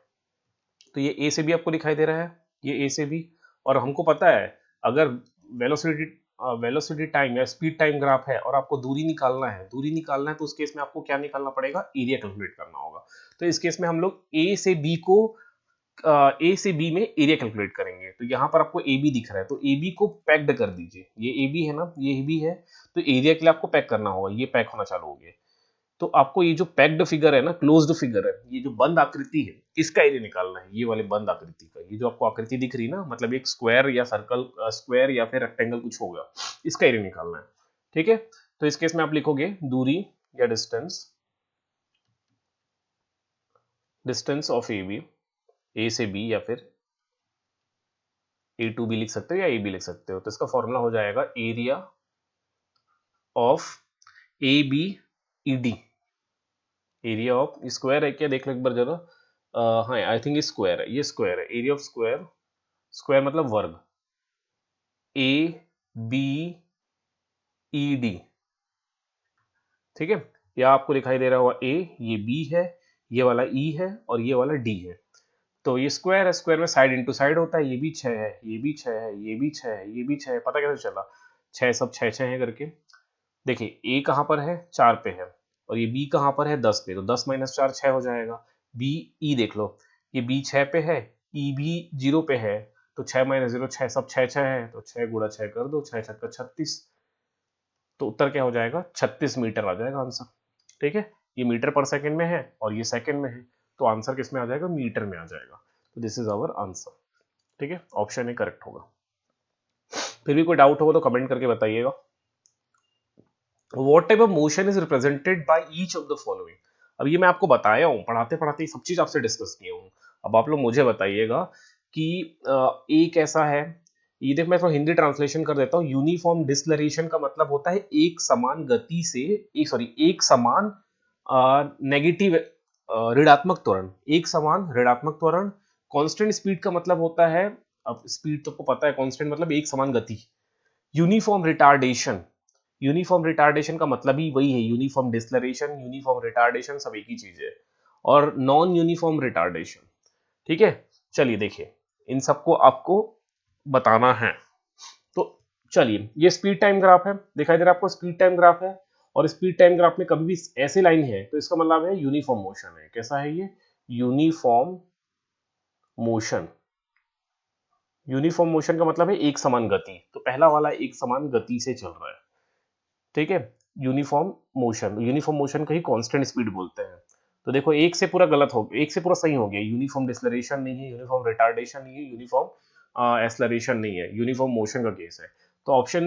Speaker 1: तो ये ए से बी आपको दिखाई दे रहा है, ये ए से बी। और हमको पता है, अगर वेलोसिटी वेलोसिटी टाइम या स्पीड टाइम ग्राफ है और आपको दूरी निकालना है, दूरी निकालना है, तो उस केस में आपको क्या निकालना पड़ेगा? एरिया कैलकुलेट करना होगा। तो इस केस में हम लोग ए से बी को ए से बी में एरिया कैलकुलेट करेंगे। तो यहाँ पर आपको ए बी दिख रहा है, तो ए बी को पैक्ड कर दीजिए। ये ए बी है ना, ये ए बी है, तो एरिया के लिए आपको पैक करना होगा, ये पैक होना चालू हो गया। तो आपको ये जो पैक्ड फिगर है ना, क्लोज्ड फिगर है, ये जो बंद आकृति है, इसका एरिया निकालना है, ये वाले बंद आकृति का। ये जो आपको आकृति दिख रही है ना, मतलब एक स्क्वायर या सर्कल, स्क्वायर या फिर रेक्टेंगल कुछ होगा, इसका एरिया निकालना है। ठीक है, तो इस केस में आप लिखोगे दूरी या डिस्टेंस ऑफ ए बी, ए से बी, या फिर ए टू बी लिख सकते हो या ए बी लिख सकते हो। तो इसका फॉर्मूला हो जाएगा area of A B E D. Area of square है क्या, देख लो एक बार जरा। हाँ, आई थिंक स्क्वायर है, ये स्क्वायर है। एरिया ऑफ स्क्वायर, स्क्वायर मतलब वर्ग, ए बी ई डी। ठीक है, या आपको दिखाई दे रहा होगा ए, ये बी है, ये वाला ई है और ये वाला डी है। तो ये स्क्वायर है, स्क्वायर में साइड इंटू साइड होता है। ये भी 6 है, ये भी 6 है, ये भी 6 है, ये भी 6 है। पता कैसे चला? 6 सब 6 6 है करके। देखिए ए कहाँ पर है, 4 पे है, और ये बी कहाँ पर है, 10 पे। तो 10 माइनस 4 6 हो जाएगा। बी ई देख लो, ये बी 6 पे है, ई भी 0 पे है, तो 6 माइनस 0 6, सब 6 6 है, तो 6 गुणा 6 कर दो, 6 छक्का 36। तो उत्तर क्या हो जाएगा, 36 मीटर आ जाएगा आंसर। ठीक है, ये मीटर पर सेकंड में है और ये सेकंड में है, तो आंसर किस में आ जाएगा, मीटर में आ जाएगा। तो दिस इज आवर आंसर। ठीक है, ऑप्शन ए करेक्ट होगा। फिर भी कोई डाउट होगा तो कमेंट करके बताइएगा। What type of motion is represented by each of the following? अब ये मैं आपको बताया हूँ, पढ़ाते पढ़ाते सब चीज आपसे डिस्कस किया हूँ। अब आप लोग मुझे बताइएगा कि ए कैसा है। ये देख, मैं थोड़ा हिंदी ट्रांसलेशन कर देता हूँ। यूनिफॉर्म डिसलरेशन का मतलब होता है एक समान गति से, एक समान नेगेटिव ऋणात्मक त्वरण, एक समान ऋणात्मक त्वरण। कांस्टेंट स्पीड का मतलब होता है, अब स्पीड तो आपको पता है, कांस्टेंट मतलब एक समान गति। यूनिफॉर्म रिटार्डेशन, यूनिफॉर्म रिटार्डेशन का मतलब ही वही है, यूनिफॉर्म डिसलरेशन, यूनिफॉर्म रिटार्डेशन सब एक ही चीज है। और नॉन यूनिफॉर्म रिटार्डेशन। ठीक है, चलिए देखिए, इन सबको आपको बताना है। तो चलिए, ये स्पीड टाइम ग्राफ है, दिखाई दे रहा है आपको, स्पीड टाइम ग्राफ है। और स्पीड टाइम ग्राफ में कभी भी ऐसे लाइन है तो इसका मतलब है यूनिफॉर्म मोशन है। कैसा है ये, यूनिफॉर्म मोशन। यूनिफॉर्म मोशन का मतलब है एक समान गति, तो पहला वाला एक समान गति से चल रहा है। ठीक है, यूनिफॉर्म मोशन, यूनिफॉर्म मोशन का ही कांस्टेंट स्पीड बोलते हैं। तो देखो, एक से पूरा गलत हो, एक से पूरा सही हो गया। यूनिफॉर्म डिसलरेशन नहीं है, यूनिफॉर्म रिटार्डेशन नहीं है, यूनिफॉर्म एस्लरेशन नहीं है, यूनिफॉर्म मोशन का केस है। तो ऑप्शन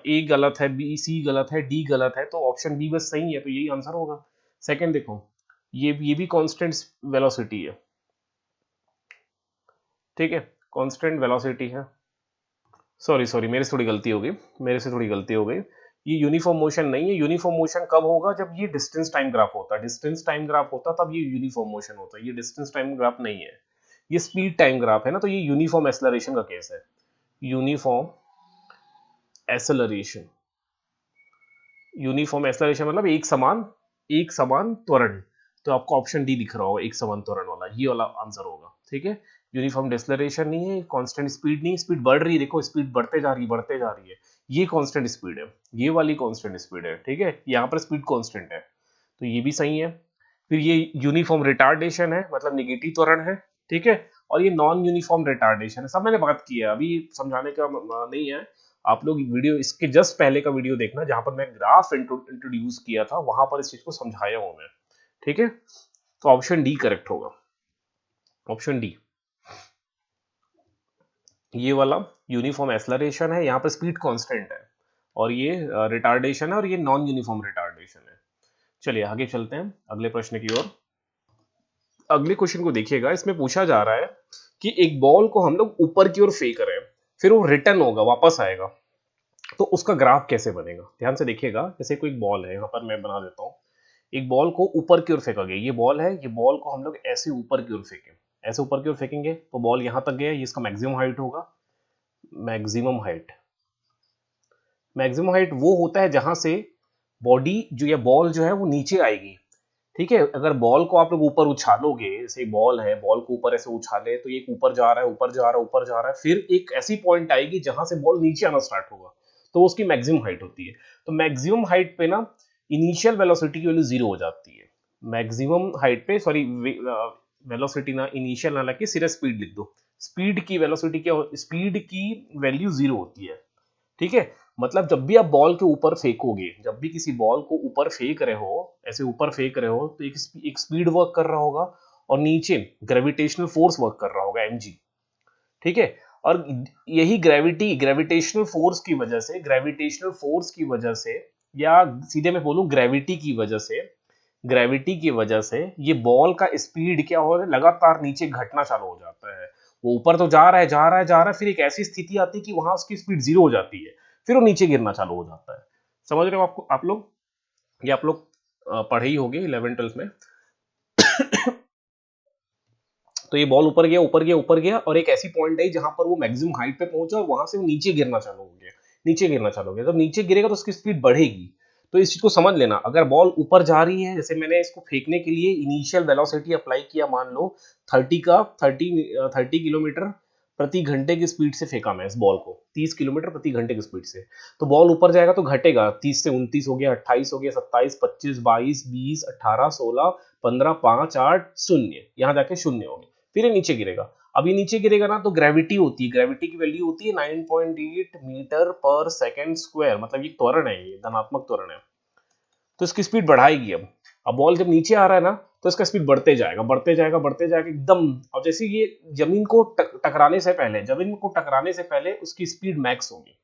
Speaker 1: ए गलत है, बी सी गलत है, डी गलत है, तो ऑप्शन बी बस सही है, तो यही आंसर होगा। सेकंड देखो, ये भी कांस्टेंट वेलोसिटी है। ठीक है, कांस्टेंट वेलोसिटी है। सॉरी मेरे से थोड़ी गलती हो गई, मेरे से थोड़ी गलती हो गई। ये यूनिफॉर्म मोशन नहीं है। यूनिफॉर्म मोशन कब होगा, जब ये डिस्टेंस टाइम ग्राफ होता है। डिस्टेंस टाइम ग्राफ होता तब ये यूनिफॉर्म मोशन होता है। ये डिस्टेंस टाइम ग्राफ नहीं है, ये स्पीड टाइम ग्राफ है ना, तो ये यूनिफॉर्म एक्सेलरेशन का केस है। यूनिफॉर्म एक्सेलरेशन, यूनिफॉर्म एक्सेलरेशन मतलब एक समान त्वरण। तो आपको ऑप्शन डी दिख रहा होगा, एक समान त्वरण वाला, ये वाला आंसर होगा। ठीक है, यूनिफॉर्म डिसलरेशन नहीं है, कांस्टेंट स्पीड नहीं, स्पीड बढ़ रही है, देखो स्पीड बढ़ते जा रही है, बढ़ते जा रही है, ये कांस्टेंट स्पीड है, ये वाली कांस्टेंट स्पीड है। ठीक है, यहाँ पर स्पीड कांस्टेंट है, तो ये भी सही है। फिर ये यूनिफॉर्म रिटार्डेशन है, मतलब निगेटिव त्वरण है। ठीक है, और ये नॉन यूनिफॉर्म रिटार्डेशन है। सब मैंने बात की है, अभी समझाने का नहीं है। आप लोग वीडियो, इसके जस्ट पहले का वीडियो देखना, जहां पर मैं ग्राफ इंट्रोड्यूस किया था, वहां पर इस चीज को समझाया हूं मैं। ठीक है, तो ऑप्शन डी करेक्ट होगा, ऑप्शन डी। ये वाला यूनिफॉर्म एक्सेलरेशन है, यहाँ पर स्पीड कांस्टेंट है, और ये रिटार्डेशन है, और ये नॉन यूनिफॉर्म रिटार्डेशन है। चलिए आगे चलते हैं अगले प्रश्न की ओर। अगले क्वेश्चन को देखिएगा, इसमें पूछा जा रहा है कि एक बॉल को हम लोग ऊपर की ओर फेंक रहे हैं, फिर वो रिटर्न होगा, वापस आएगा, तो उसका ग्राफ कैसे बनेगा। ध्यान से देखिएगा, जैसे कोई बॉल है, यहाँ पर मैं बना देता हूँ। एक बॉल को ऊपर की ओर फेंका गया, ये बॉल है, ये बॉल को हम लोग ऐसे ऊपर की ओर फेंके, ऐसे ऊपर की ओर फेंकेंगे तो बॉल यहाँ तक गया, ये इसका मैक्सिमम हाइट होगा। मैक्सिमम हाइट, मैक्सिमम हाइट वो होता है जहां से बॉडी जो या बॉल जो है वो नीचे आएगी। ठीक है, अगर बॉल को आप लोग ऊपर उछालोगे, जैसे बॉल है, बॉल को ऊपर ऐसे उछाले तो ये ऊपर जा रहा है, ऊपर जा रहा है, ऊपर जा रहा है, फिर एक ऐसी पॉइंट आएगी जहां से बॉल नीचे आना स्टार्ट होगा, तो वो उसकी मैक्सिमम हाइट होती है। तो मैक्सिमम हाइट पे ना इनिशियल वेलोसिटी की वैल्यू 0 हो जाती है। मैक्सिमम हाइट पे, सॉरी, वेलोसिटी ना, इनिशियल ना लेके सिर्फ स्पीड लिख दो। स्पीड की वेलोसिटी क्या, स्पीड की वैल्यू 0 होती है, ठीक है। मतलब जब भी आप बॉल के ऊपर फेंकोगे, जब भी किसी बॉल को ऊपर फेंक रहे हो, ऐसे ऊपर फेंक रहे हो, तो एक स्पीड वर्क कर रहा होगा और नीचे ग्रेविटेशनल फोर्स वर्क कर रहा होगा mg, ठीक है। और यही ग्रेविटेशनल फोर्स की वजह से, या सीधे मैं बोलूं ग्रेविटी की वजह से ये बॉल का स्पीड क्या हो रहा है, लगातार नीचे घटना चालू हो जाता है। वो ऊपर तो जा रहा है जा रहा है जा रहा है, फिर एक ऐसी स्थिति आती है कि वहां उसकी स्पीड 0 हो जाती है, फिर वो नीचे गिरना चालू हो जाता है। समझ रहे हो आपको, आप लोग, ये आप लोग पढ़े ही होंगे 11th 12th में। तो ये बॉल ऊपर गया ऊपर गया ऊपर गया और एक ऐसी पॉइंट आई जहां पर वो मैक्सिमम हाइट पे पहुंचा और वहां से वो नीचे गिरना चालू हो गया, नीचे गिरना चालू हो गया। जब नीचे गिरेगा तो उसकी स्पीड बढ़ेगी। तो इस चीज को समझ लेना, अगर बॉल ऊपर जा रही है, जैसे मैंने इसको फेंकने के लिए इनिशियल वेलोसिटी अप्लाई किया, मान लो 30 किलोमीटर प्रति घंटे की स्पीड से फेंका मैं इस बॉल को, 30 किलोमीटर प्रति घंटे की स्पीड से, तो बॉल ऊपर जाएगा तो घटेगा, 30 से 29 हो गया, 28 हो गया, 27, 25, 22, 20, 18, 16, 15, 5, 8, 0, यहाँ जाके 0 हो गया, फिर ये नीचे गिरेगा। अब ये नीचे गिरेगा ना, तो ग्रेविटी होती है, ग्रेविटी की वैल्यू होती है 9.8 मीटर पर सेकंड स्क्वायर, मतलब ये त्वरण है, ये धनात्मक त्वरण है। तो इसकी स्पीड बढ़ाएगी। अब बॉल जब नीचे आ रहा है ना, तो इसका स्पीड बढ़ते जाएगा बढ़ते जाएगा बढ़ते जाएगा एकदम। और जैसे ये जमीन को टकराने से पहले उसकी स्पीड मैक्स होगी,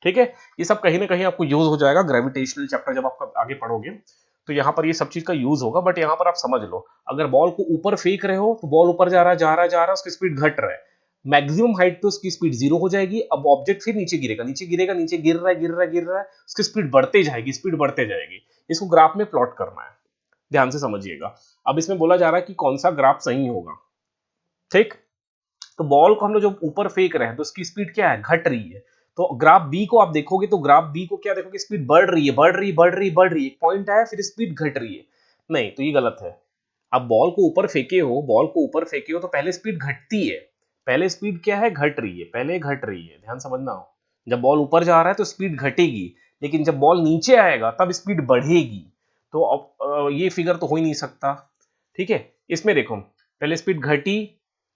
Speaker 1: ठीक है। ये सब कहीं ना कहीं आपको यूज हो जाएगा ग्रेविटेशनल चैप्टर जब आप आगे पढ़ोगे, तो यहाँ पर ये सब चीज का यूज होगा। बट यहाँ पर आप समझ लो, अगर बॉल को ऊपर फेंक रहे हो तो बॉल ऊपर जा रहा है जा रहा है जा रहा है, उसकी स्पीड घट रहा है, मैक्सिमम हाइट पे उसकी स्पीड 0 हो जाएगी। अब ऑब्जेक्ट फिर नीचे गिरेगा नीचे गिरेगा नीचे गिर रहा है गिर रहा है गिर रहा है, उसकी स्पीड बढ़ते जाएगी स्पीड बढ़ते जाएगी। इसको ग्राफ में प्लॉट करना है, ध्यान से समझिएगा। अब इसमें बोला जा रहा है कि कौन सा ग्राफ सही होगा, ठीक। तो बॉल को हम लोग जब ऊपर फेंक रहे हैं तो उसकी स्पीड क्या है, घट रही है। तो ग्राफ बी को आप देखोगे तो ग्राफ बी को क्या देखोगे, स्पीड बढ़ रही है बढ़ रही है बढ़ रही है बढ़ रही है, एक पॉइंट आया फिर स्पीड घट रही है। नहीं, तो ये गलत है। अब बॉल को ऊपर फेंके हो तो पहले स्पीड घटती है, पहले स्पीड क्या है, घट रही है, पहले घट रही है, ध्यान समझना हो। जब बॉल ऊपर जा रहा है तो स्पीड घटेगी, लेकिन जब बॉल नीचे आएगा तब स्पीड बढ़ेगी। तो अब ये फिगर तो हो ही नहीं सकता, ठीक है। इसमें देखो, पहले स्पीड घटी,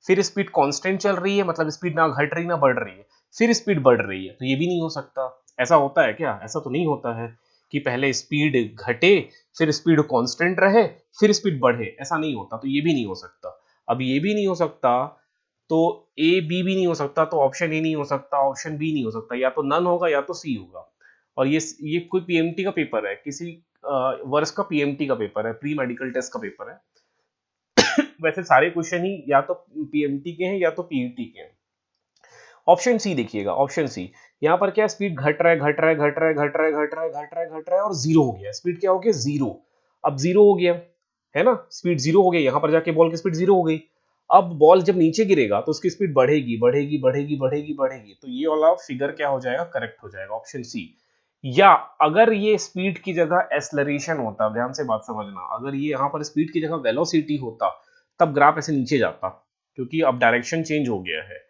Speaker 1: फिर स्पीड कांस्टेंट चल रही है, मतलब स्पीड ना घट रही ना बढ़ रही है, फिर स्पीड बढ़ रही है, तो ये भी नहीं हो सकता। ऐसा होता है क्या, ऐसा तो नहीं होता है कि पहले स्पीड घटे फिर स्पीड कांस्टेंट रहे फिर स्पीड बढ़े, ऐसा नहीं होता। तो ये भी नहीं हो सकता। अब ये भी नहीं हो सकता तो ए बी भी नहीं हो सकता, तो ऑप्शन ए नहीं हो सकता, ऑप्शन बी नहीं हो सकता, या तो नन होगा या तो सी होगा। और ये कोई पीएमटी का पेपर है, किसी वर्ष का पीएमटी का पेपर है, प्री मेडिकल टेस्ट का पेपर है। वैसे सारे क्वेश्चन ही या तो पीएमटी के हैं या तो पीईटी के हैं। ऑप्शन सी देखिएगा, ऑप्शन सी, यहाँ पर क्या स्पीड घट रहा है घट रहा है घट रहा है घट रहा है घट रहा है घट रहा है घट रहा है और 0 हो गया, स्पीड क्या हो गया 0। अब 0 हो गया है ना, स्पीड 0 हो गया, यहाँ पर जाके बॉल की स्पीड 0 हो गई। अब बॉल जब नीचे गिरेगा तो उसकी स्पीड बढ़ेगी बढ़ेगी बढ़ेगी बढ़ेगी बढ़ेगी, तो ये वाला फिगर क्या हो जाएगा, करेक्ट हो जाएगा, ऑप्शन सी। या अगर ये स्पीड की जगह एस्लरेशन होता, ध्यान से बात समझना, अगर ये यहाँ पर स्पीड की जगह वेलोसिटी होता, तब ग्राफ ऐसे नीचे जाता, क्योंकि अब डायरेक्शन चेंज हो गया है।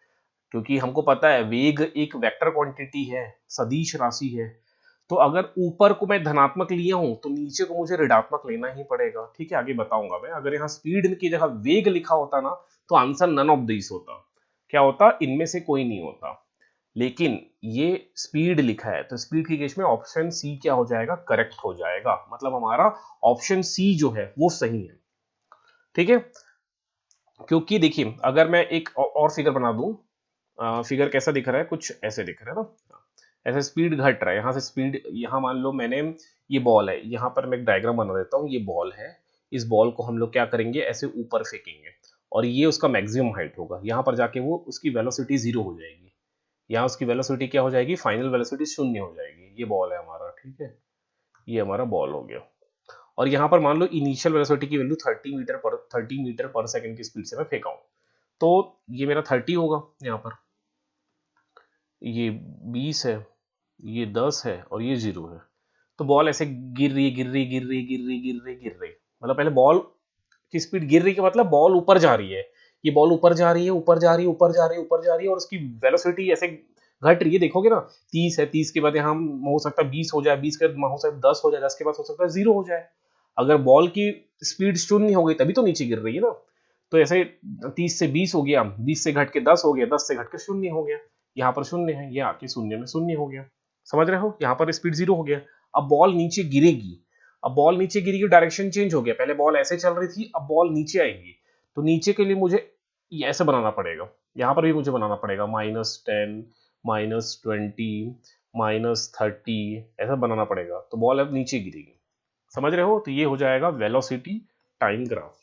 Speaker 1: क्योंकि हमको पता है वेग एक वेक्टर क्वांटिटी है, सदिश राशि है। तो अगर ऊपर को मैं धनात्मक लिया हूं तो नीचे को मुझे ऋणात्मक लेना ही पड़ेगा, ठीक है, आगे बताऊंगा मैं। अगर यहाँ स्पीड की जगह वेग लिखा होता ना, तो आंसर नन ऑफ दिस होता, क्या होता, इनमें से कोई नहीं होता। लेकिन ये स्पीड लिखा है, तो स्पीड की केस में ऑप्शन सी क्या हो जाएगा, करेक्ट हो जाएगा, मतलब हमारा ऑप्शन सी जो है वो सही है, ठीक है। क्योंकि देखिए, अगर मैं एक और फिगर बना दूं, फिगर कैसा दिख रहा है, कुछ ऐसे दिख रहा है ना, ऐसे स्पीड घट रहा है, यहाँ से स्पीड, यहाँ मान लो मैंने, ये बॉल है, यहाँ पर मैं एक डायग्राम बना देता हूँ, ये बॉल है, इस बॉल को हम लोग क्या करेंगे, ऐसे ऊपर फेंकेंगे और ये उसका मैक्सिमम हाइट होगा, यहाँ पर जाके वो उसकी वेलोसिटी 0 हो जाएगी, यहाँ उसकी वेलोसिटी क्या हो जाएगी, फाइनल वेलोसिटी 0 हो जाएगी। ये बॉल है हमारा, ठीक है, ये हमारा बॉल हो गया। और यहाँ पर मान लो इनिशियल वेलोसिटी की वैल्यू 30 मीटर पर सेकंड की स्पीड से मैं फेंका हूँ, तो ये मेरा 30 होगा, यहाँ पर ये 20 है, ये 10 है और ये 0 है। तो बॉल ऐसे गिर रही है गिर रही गिर रही गिर रही गिर रही गिर रही, मतलब पहले बॉल की स्पीड गिर रही का मतलब बॉल ऊपर जा रही है, ये बॉल ऊपर जा रही है ऊपर जा रही है ऊपर जा रही है ऊपर जा रही है, और उसकी वेलोसिटी ऐसे घट रही है, देखोगे ना, 30 है, 30 के बाद यहाँ हो सकता है 20 हो जाए, 20 के बाद हो सकता है 10 हो जाए, 10 के बाद हो सकता है 0 हो जाए। अगर बॉल की स्पीड 0 हो गई तभी तो नीचे गिर रही है ना। तो ऐसे 30 से 20 हो गया, 20 से घट के 10 हो गया, 10 से घट के 0 हो गया, यहाँ पर 0 है, ये आके 0 में 0 हो गया। समझ रहे हो, यहाँ पर स्पीड 0 हो गया। अब बॉल नीचे गिरेगी, अब बॉल नीचे गिरेगी, डायरेक्शन चेंज हो गया, पहले बॉल ऐसे चल रही थी, अब बॉल नीचे आएगी, तो नीचे के लिए मुझे ये ऐसे बनाना पड़ेगा, यहाँ पर भी मुझे बनाना पड़ेगा -10 -20 -30 ऐसा बनाना पड़ेगा, तो बॉल अब नीचे गिरेगी। समझ रहे हो, तो ये हो जाएगा वेलोसिटी टाइम ग्राफ।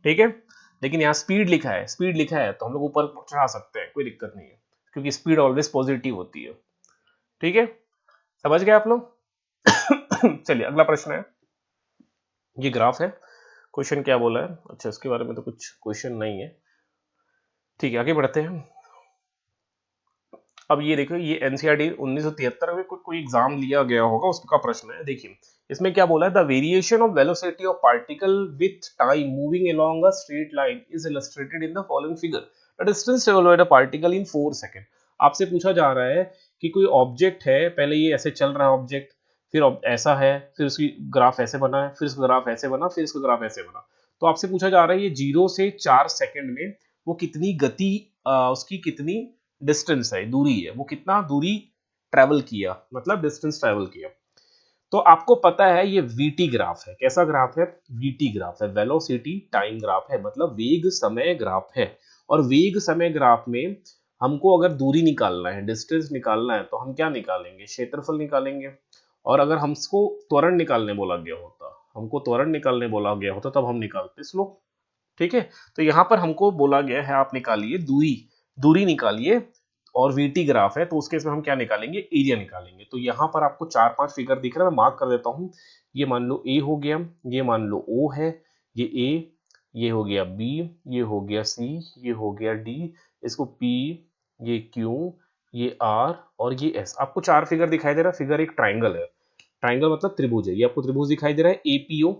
Speaker 1: ठीक है, लेकिन यहाँ स्पीड लिखा है, स्पीड लिखा है तो हम लोग ऊपर चढ़ा सकते हैं, कोई दिक्कत नहीं है, क्योंकि स्पीड ऑलवेज पॉजिटिव होती है। ठीक है, समझ गए आप लोग? चलिए अगला प्रश्न है, ये ग्राफ है, क्वेश्चन क्या बोला है? अच्छा, इसके बारे में तो कुछ क्वेश्चन नहीं है। ठीक है, आगे बढ़ते हैं। अब ये देखो, ये एनसीईआरटी 1973 में कोई एग्जाम लिया गया होगा, उसका प्रश्न है। देखिए इसमें क्या बोला है, the variation of velocity of particle with time moving along a straight line is illustrated in the following figure, the distance travelled by the particle in 4 second. आपसे पूछा जा रहा है कि कोई ऑब्जेक्ट है, पहले ये ऐसे चल रहा है ऑब्जेक्ट, फिर ऐसा है, फिर उसकी ग्राफ ऐसे बना है, फिर उसका ग्राफ ऐसे बना, फिर इसका ग्राफ ऐसे बना। तो आपसे पूछा जा रहा है ये 0 से 4 सेकंड में वो कितनी गति, उसकी कितनी डिस्टेंस है, दूरी है, वो कितना दूरी ट्रेवल किया, मतलब डिस्टेंस ट्रेवल किया। तो आपको पता है ये वीटी ग्राफ है, कैसा ग्राफ है? वीटी ग्राफ है, वेलोसिटी टाइम ग्राफ है, मतलब वेग समय ग्राफ है। और वेग समय ग्राफ में हमको अगर दूरी निकालना है, डिस्टेंस निकालना है, तो हम क्या निकालेंगे? क्षेत्रफल निकालेंगे। और अगर हमको त्वरण निकालने बोला गया होता, हमको त्वरण निकालने बोला गया होता, तब हम निकालते स्लोप। ठीक है, तो यहाँ पर हमको बोला गया है आप निकालिए दूरी, दूरी निकालिए, और वीटी ग्राफ है तो उसके इसमें हम क्या निकालेंगे? एरिया निकालेंगे। तो यहाँ पर आपको 4-5 फिगर दिख रहा है, मैं मार्क कर देता हूँ। ये मान लो ए हो गया, ये मान लो ओ है, ये ए, ये हो गया बी, ये हो गया सी, ये हो गया डी, इसको पी, ये क्यू, ये आर और ये एस। आपको 4 फिगर दिखाई दे रहा है। फिगर एक ट्राइंगल है, ट्राइंगल मतलब त्रिभुज है, ये आपको त्रिभुज दिखाई दे रहा है एपीओ।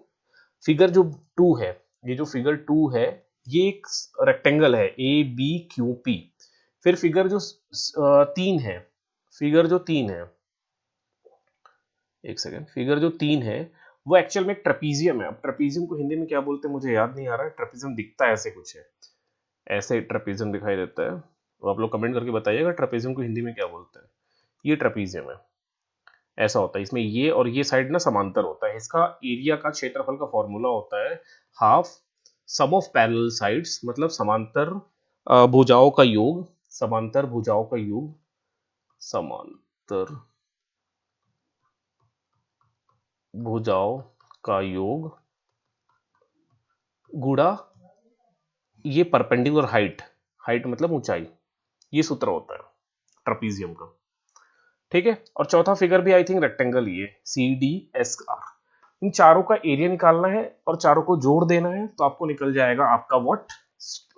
Speaker 1: फिगर जो 2 है, ये जो फिगर 2 है, ये एक रेक्टेंगल है ए बी क्यू पी। फिर फिगर जो 3 है, फिगर जो 3 है, एक सेकेंड, फिगर जो 3 है वो एक्चुअल में ट्रेपीजियम है। अब ट्रेपीजियम को हिंदी में क्या बोलते हैं मुझे याद नहीं आ रहा है, ट्रेपीजियम दिखता है ऐसे कुछ है, ऐसे ट्रेपीजियम दिखाई देता है, तो आप लोग कमेंट करके बताइएगा ट्रेपीजियम को हिंदी में क्या बोलते हैं। ये ट्रेपीजियम है, ऐसा होता है, इसमें ये और ये साइड ना समांतर होता है। इसका एरिया का, क्षेत्रफल का फॉर्मूला होता है half sum of parallel sides, मतलब समांतर भुजाओं का योग, समांतर भुजाओं का योग, समांतर भुजाओं का योग गुणा ये परपेंडिकुलर हाइट, हाइट मतलब ऊंचाई, ये सूत्र होता है ट्रेपीजियम का। ठीक है, और चौथा फिगर भी आई थिंक रेक्टेंगल, ये सी डी एस आर। इन चारों का एरिया निकालना है और चारों को जोड़ देना है, तो आपको निकल जाएगा आपका व्हाट,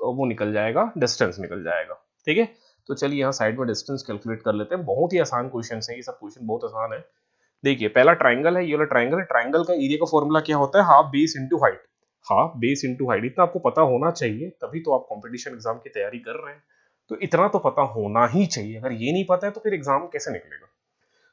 Speaker 1: वो निकल जाएगा, डिस्टेंस निकल जाएगा। ठीक है, तो चलिए यहाँ साइड में डिस्टेंस कैलकुलेट कर लेते हैं। बहुत ही आसान क्वेश्चन है, ये सब क्वेश्चन बहुत आसान है। देखिए पहला ट्राइंगल है, ये वाला ट्राइंगल है, ट्राइंगल का एरिया का फॉर्मूला क्या होता है? Half base into height, half base into height. इतना आपको पता होना चाहिए, तभी तो आप कंपटीशन एग्जाम की तैयारी कर रहे हैं, तो इतना तो पता होना ही चाहिए। अगर ये नहीं पता है तो फिर एग्जाम कैसे निकलेगा?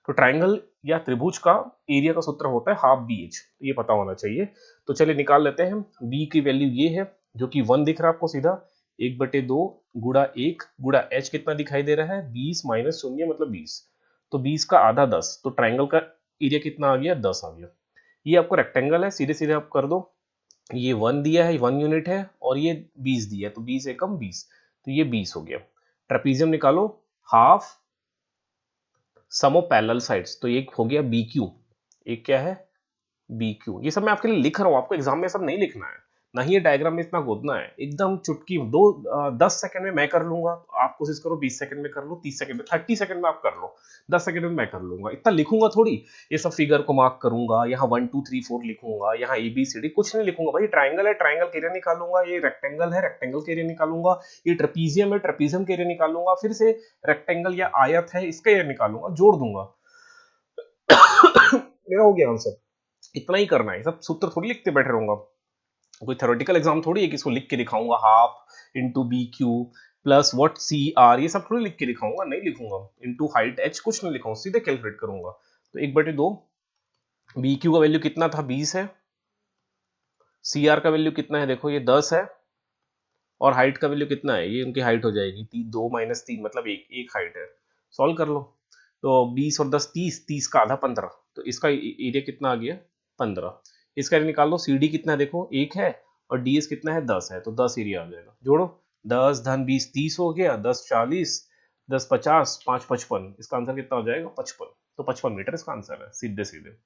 Speaker 1: तो ट्राइंगल या त्रिभुज का एरिया का सूत्र होता है हाफ बी एच, ये पता होना चाहिए। तो चलिए निकाल लेते हैं। बी की वैल्यू ये है, जो कि 1 दिख रहा है आपको सीधा, 1/2 गुड़ा 1 गुड़ा एच कितना दिखाई दे रहा है? 20 माइनस 0 मतलब 20, तो 20 का आधा 10, तो ट्राइंगल का एरिया कितना आ गया? 10 आ गया। ये आपको रेक्टेंगल है, सीधे सीधे आप कर दो। ये 1 दिया है, 1 यूनिट है, और ये 20 दिया है, तो 20 एकम 20, तो ये 20 हो गया। ट्रेपीजियम निकालो, half sum of parallel sides, तो एक हो गया बी क्यू, एक क्या है? B Q. ये सब मैं आपके लिए लिख रहा हूँ, आपको एग्जाम में सब नहीं लिखना है, ना ही ये डायग्राम में इतना गोदना है, एकदम चुटकी 10 सेकंड में मैं कर लूंगा, आप कोशिश करो 20 सेकंड में कर लो, 30 सेकंड में, 30 सेकंड में आप कर लो, 10 सेकंड में मैं कर लूंगा। इतना लिखूंगा थोड़ी, ये सब फिगर को मार्क करूंगा, यहाँ 1 2 3 4 लिखूंगा, यहाँ ए बी सी डी कुछ नहीं लिखूंगा भाई। ट्राइंगल है, ट्राइंगल के एरिया निकालूंगा, ये रेक्टेंगल है, रेक्टेंगल के एरिया निकालूंगा, ये ट्रेपीजियम है, ट्रेपीजियम के एरिया निकालूंगा, फिर से रेक्टेंगल या आयत है, इसका एरिया निकालूंगा, जोड़ दूंगा। मेरा हो गया आंसर। इतना ही करना है, सब सूत्र थोड़ी लिखते बैठे रहूंगा। कोई थ्योरेटिकल एग्जाम थोड़ी है कि इसको लिख के दिखाऊंगा half into B Q plus what C R, ये सब थोड़ी लिख के दिखाऊंगा, नहीं लिखूंगा। इंटू हाइट एच कुछ नहीं लिखाऊंगा, सीधे कैलकुलेट करूंगा। तो 1/2, बी क्यू का वैल्यू कितना था? 20 है, सी आर का वैल्यू कितना है? देखो ये 10 है, और हाइट का वैल्यू कितना है, ये उनकी हाइट हो जाएगी 2 माइनस 3 मतलब एक हाइट है। सॉल्व कर लो। तो 20 और 10 30, 30 का आधा 15, तो इसका एरिया कितना आ गया 15। इसका एरिया निकाल लो, सी डी कितना है देखो 1 है और डी एस कितना है 10 है, तो 10 एरिया आ जाएगा। जोड़ो 10 धन 20 30 हो गया, 10 40, 10 50, 5 55, इसका आंसर कितना हो जाएगा 55। तो 55 मीटर इसका आंसर है सीधे सीधे।